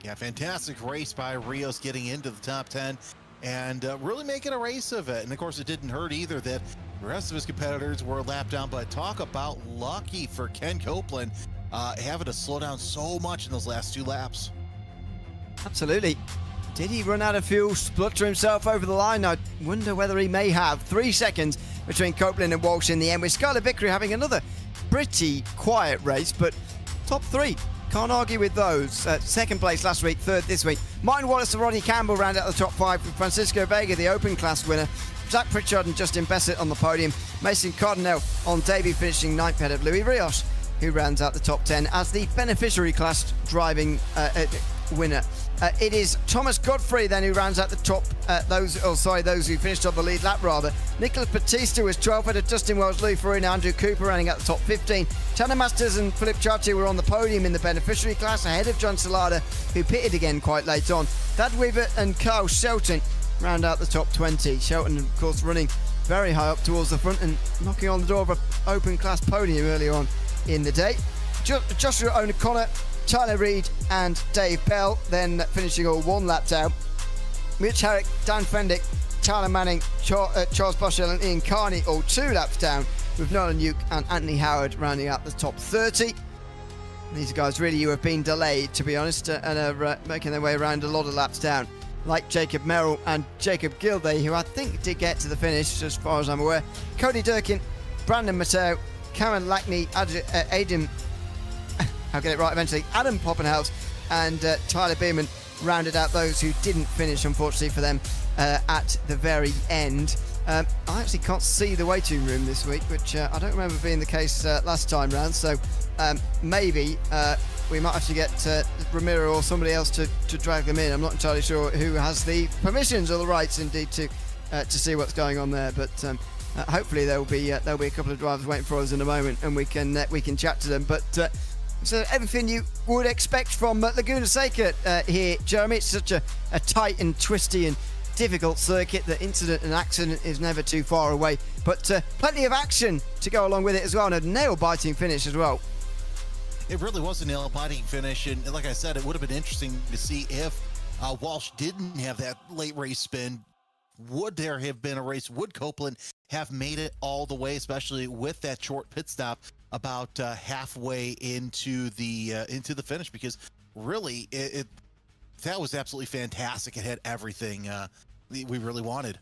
Yeah, fantastic race by Rios, getting into the top 10 and really making a race of it. And of course, it didn't hurt either that the rest of his competitors were a lap down, but talk about lucky for Ken Copeland having to slow down so much in those last 2 laps. Absolutely. Did he run out of fuel, splutter himself over the line? I wonder whether he may have. 3 seconds between Copeland and Walsh in the end, with Skylar Vickery having another pretty quiet race, but top 3. Can't argue with those. 2nd place last week, 3rd this week. Martin Wallace and Rodney Campbell round out the top 5, with Francisco Vega, the open class winner. Zach Pritchard and Justin Bessett on the podium. Mason Cardinale on debut, finishing 9th ahead of Luis Rios, who rounds out the top 10 as the beneficiary class driving winner. It is Thomas Godfrey then who rounds out the top, those who finished on the lead lap rather. Nicholas Batista was 12th ahead of Justin Wells, Louis Farina, Andrew Cooper rounding out the top 15. Tanner Masters and Philippe Chartier were on the podium in the beneficiary class ahead of John Salada, who pitted again quite late on. Thad Weaver and Carl Shelton round out the top 20. Shelton, of course, running very high up towards the front and knocking on the door of an open class podium earlier on in the day. Joshua O'Connor, Tyler Reid and Dave Bell then finishing all 1 lap down. Mitch Herrick, Dan Fendick, Tyler Manning, Charles Boschel and Ian Carney all 2 laps down, with Nolan Uke and Anthony Howard rounding out the top 30. These guys really who have been delayed, to be honest, and are making their way around a lot of laps down, like Jacob Merrill and Jacob Gilday, who I think did get to the finish as far as I'm aware. Cody Durkin, Brandon Mateo, Cameron Lackney, Adam I'll get it right eventually, Adam Poppenhouse and Tyler Beerman rounded out those who didn't finish, unfortunately for them, at the very end. I actually can't see the waiting room this week, which I don't remember being the case last time round, so maybe we might have to get Ramiro or somebody else to drag them in. I'm not entirely sure who has the permissions or the rights indeed to see what's going on there, but hopefully there'll be a couple of drivers waiting for us in a moment, and we can chat to them. But so everything you would expect from Laguna Seca here, Jeremy. It's such a tight and twisty and difficult circuit that incident and accident is never too far away, but plenty of action to go along with it as well, and a nail-biting finish as well. It really was a nail-biting finish, and like I said, it would have been interesting to see if Walsh didn't have that late race spin. Would there have been a race? Would Copeland have made it all the way, especially with that short pit stop about halfway into the finish? Because really, that was absolutely fantastic. It had everything we really wanted.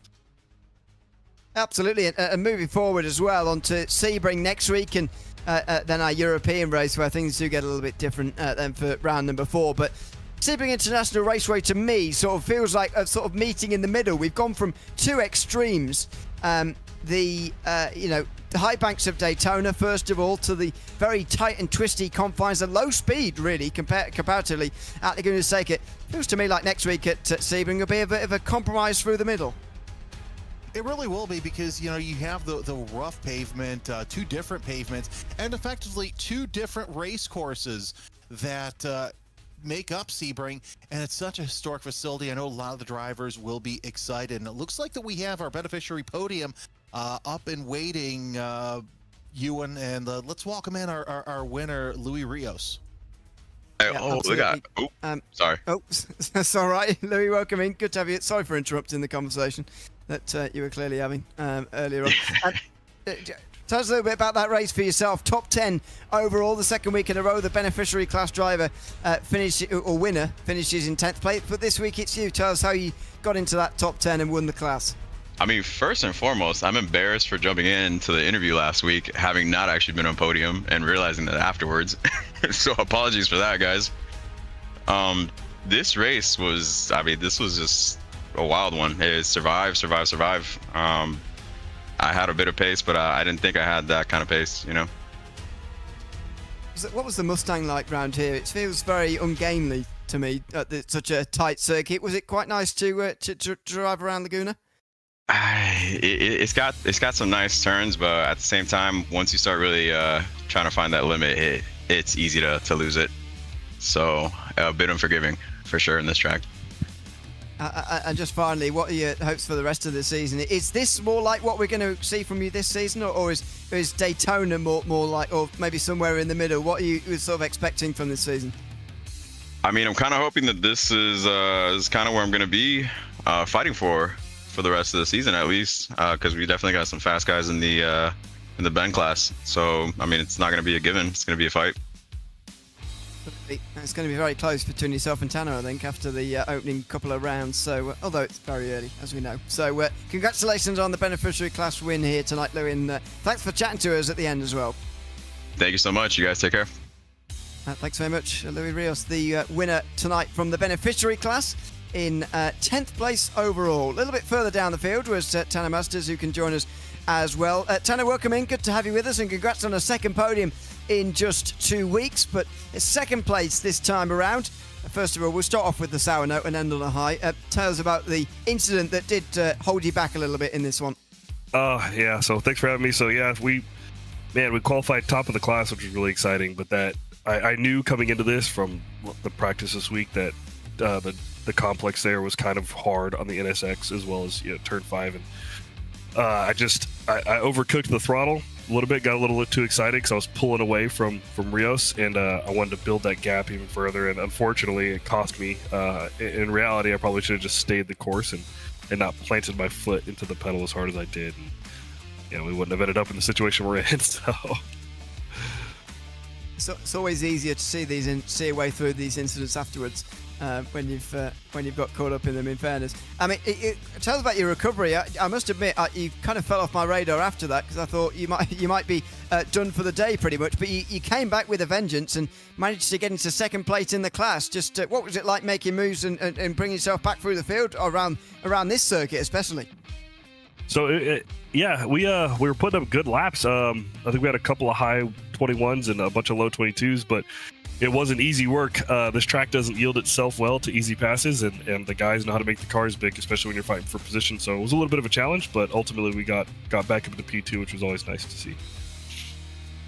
Absolutely, and moving forward as well onto Sebring next week, and then our European race where things do get a little bit different than for round number 4. But Sebring International Raceway to me sort of feels like a sort of meeting in the middle. We've gone from 2 extremes, the high banks of Daytona first of all, to the very tight and twisty confines and low speed really comparatively at Laguna Seca. Feels to me like next week at Sebring will be a bit of a compromise through the middle. It really will be, because you have the rough pavement, 2 different pavements, and effectively 2 different race courses that make up Sebring, and it's such a historic facility. I know a lot of the drivers will be excited, and it looks like that we have our beneficiary podium up and waiting, Ewan, and let's welcome in our winner, Luis Rios. Hey, Yeah, oh, look at. absolutely. Oh, sorry. Oh, that's all right. Louis, welcome in. Good to have you. Sorry for interrupting the conversation that you were clearly having earlier on. Tell us a little bit about that race for yourself. Top 10 overall, the second week in a row. The beneficiary class driver winner finishes in 10th place. But this week it's you. Tell us how you got into that top 10 and won the class. I mean, first and foremost, I'm embarrassed for jumping into the interview last week, having not actually been on podium and realizing that afterwards. So apologies for that, guys. This race was, this was just a wild one. It survive. I had a bit of pace, but I didn't think I had that kind of pace, you know. What was the Mustang like round here? It feels very ungainly to me at such a tight circuit. Was it quite nice to drive around Laguna? It's got some nice turns, but at the same time, once you start really trying to find that limit, it's easy to lose it. So a bit unforgiving for sure in this track. And just finally, what are your hopes for the rest of the season? Is this more like what we're going to see from you this season, or is Daytona more like, or maybe somewhere in the middle? What are you sort of expecting from this season? I mean, I'm kind of hoping that this is kind of where I'm going to be fighting for the rest of the season, at least, because we definitely got some fast guys in the Ben class. So I mean, it's not going to be a given. It's going to be a fight. It's going to be very close between yourself and Tanner, I think, after the opening couple of rounds. So, although it's very early, as we know. So, congratulations on the beneficiary class win here tonight, Louis. And thanks for chatting to us at the end as well. Thank you so much. You guys take care. Thanks very much, Louis Rios, the winner tonight from the beneficiary class in 10th place overall. A little bit further down the field was Tanner Masters, who can join us as well. Tanner, welcome in. Good to have you with us, and congrats on a second podium in just 2 weeks, but it's second place this time around. First of all, we'll start off with the sour note and end on a high. Tell us about the incident that did hold you back a little bit in this one. Yeah, so thanks for having me. So yeah, we qualified top of the class, which was really exciting, but that I knew coming into this from the practice this week that the complex there was kind of hard on the NSX as well as turn 5, and I overcooked the throttle a little bit, got a little too excited because I was pulling away from Rios, and I wanted to build that gap even further, and unfortunately it cost me. In reality, I probably should have just stayed the course and not planted my foot into the pedal as hard as I did, and we wouldn't have ended up in the situation we're in. So it's always easier to see a way through these incidents afterwards. When you've got caught up in them, in fairness. I mean, tell us about your recovery. I must admit, you kind of fell off my radar after that, because I thought you might be done for the day pretty much, but you came back with a vengeance and managed to get into second place in the class. Just what was it like making moves and bringing yourself back through the field around this circuit especially? So we were putting up good laps. I think we had a couple of high 21s and a bunch of low 22s, but it wasn't easy work. This track doesn't yield itself well to easy passes, and the guys know how to make the cars big, especially when you're fighting for position. So it was a little bit of a challenge, but ultimately we got back up to P2, which was always nice to see.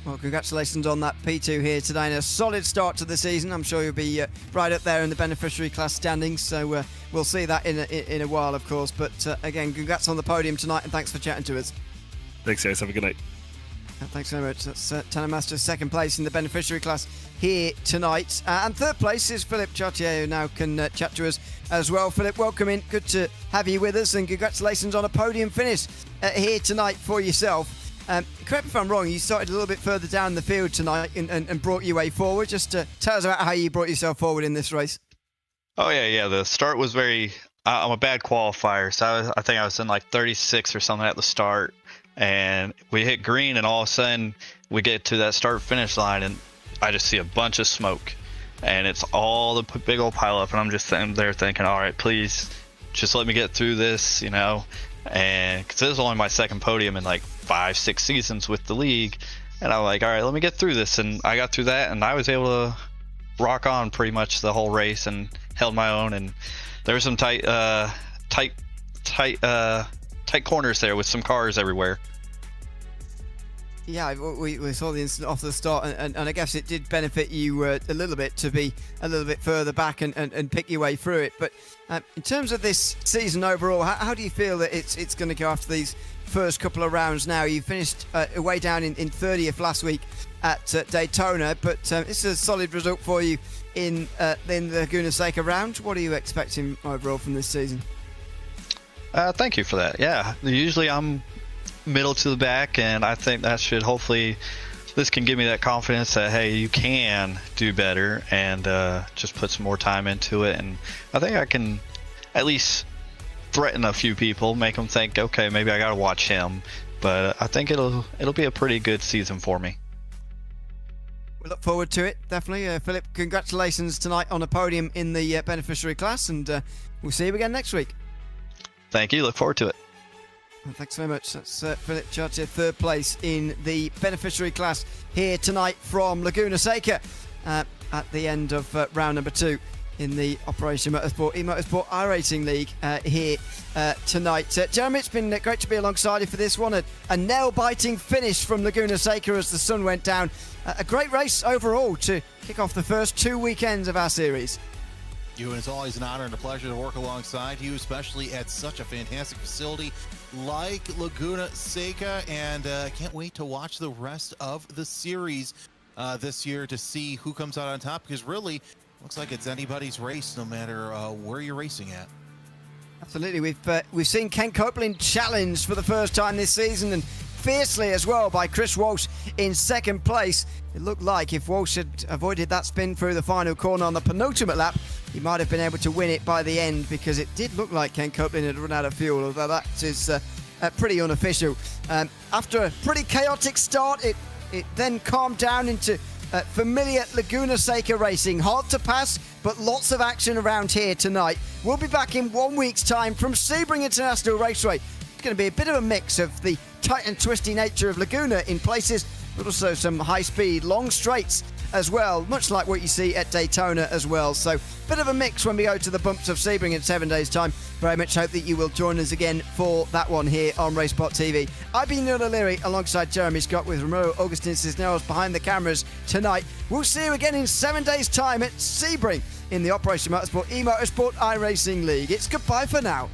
Well, congratulations on that P2 here today, and a solid start to the season. I'm sure you'll be right up there in the beneficiary class standings, so we'll see that in a while, of course. But again, congrats on the podium tonight, and thanks for chatting to us. Thanks, guys. Have a good night. Thanks so much. That's Tanner Masters, second place in the beneficiary class here tonight. And third place is Philip Chartier, who now can chat to us as well. Philip, welcome in. Good to have you with us, and congratulations on a podium finish here tonight for yourself. Correct me if I'm wrong, you started a little bit further down the field tonight and brought your way forward. Just tell us about how you brought yourself forward in this race. Oh, yeah. The start was I'm a bad qualifier, so I think I was in like 36 or something at the start. And we hit green, and all of a sudden we get to that start-finish line, and I just see a bunch of smoke. And it's all the big old pile-up, and I'm just sitting there thinking, all right, please, just let me get through this, And because this is only my second podium in like 5-6 seasons with the league. And I'm like, all right, let me get through this. And I got through that, and I was able to rock on pretty much the whole race and held my own. And there were some tight corners there with some cars everywhere. Yeah, we saw the incident off the start, and I guess it did benefit you a little bit to be a little bit further back and pick your way through it. But in terms of this season overall, how do you feel that it's going to go after these first couple of rounds now? You finished way down in 30th last week at Daytona, but it's a solid result for you in the Laguna Seca round. What are you expecting overall from this season? Thank you for that. Yeah, usually I'm middle to the back, and I think that should hopefully this can give me that confidence that, hey, you can do better, and just put some more time into it. And I think I can at least threaten a few people, make them think, okay, maybe I gotta watch him. But I think it'll be a pretty good season for me. We look forward to it, definitely. Philip, congratulations tonight on a podium in the beneficiary class, and we'll see you again next week. Thank you. Look forward to it. Well, thanks very much. That's Philip Chartier, third place in the beneficiary class here tonight from Laguna Seca at the end of round number 2 in the Operation Motorsport eMotorsport iRacing League here tonight. Jeremy, it's been great to be alongside you for this one. A nail-biting finish from Laguna Seca as the sun went down. A great race overall to kick off the first 2 weekends of our series. And it's always an honor and a pleasure to work alongside you, especially at such a fantastic facility like Laguna Seca. And I can't wait to watch the rest of the series this year to see who comes out on top, because really looks like it's anybody's race, no matter where you're racing at. Absolutely. We've seen Ken Copeland challenged for the first time this season, and fiercely as well by Chris Walsh in second place. It looked like if Walsh had avoided that spin through the final corner on the penultimate lap, he might have been able to win it by the end, because it did look like Ken Copeland had run out of fuel, although that is pretty unofficial. After a pretty chaotic start, it then calmed down into familiar Laguna Seca racing. Hard to pass, but lots of action around here tonight. We'll be back in 1 week's time from Sebring International Raceway. It's going to be a bit of a mix of the tight and twisty nature of Laguna in places, but also some high-speed, long straights as well, much like what you see at Daytona as well. So, bit of a mix when we go to the bumps of Sebring in 7 days' time. Very much hope that you will join us again for that one here on RaceSpot TV. I've been Neil O'Leary alongside Jeremy Scott with Romero Augustin Cisneros behind the cameras tonight. We'll see you again in 7 days' time at Sebring in the Operation Motorsport eMotorsport iRacing League. It's goodbye for now.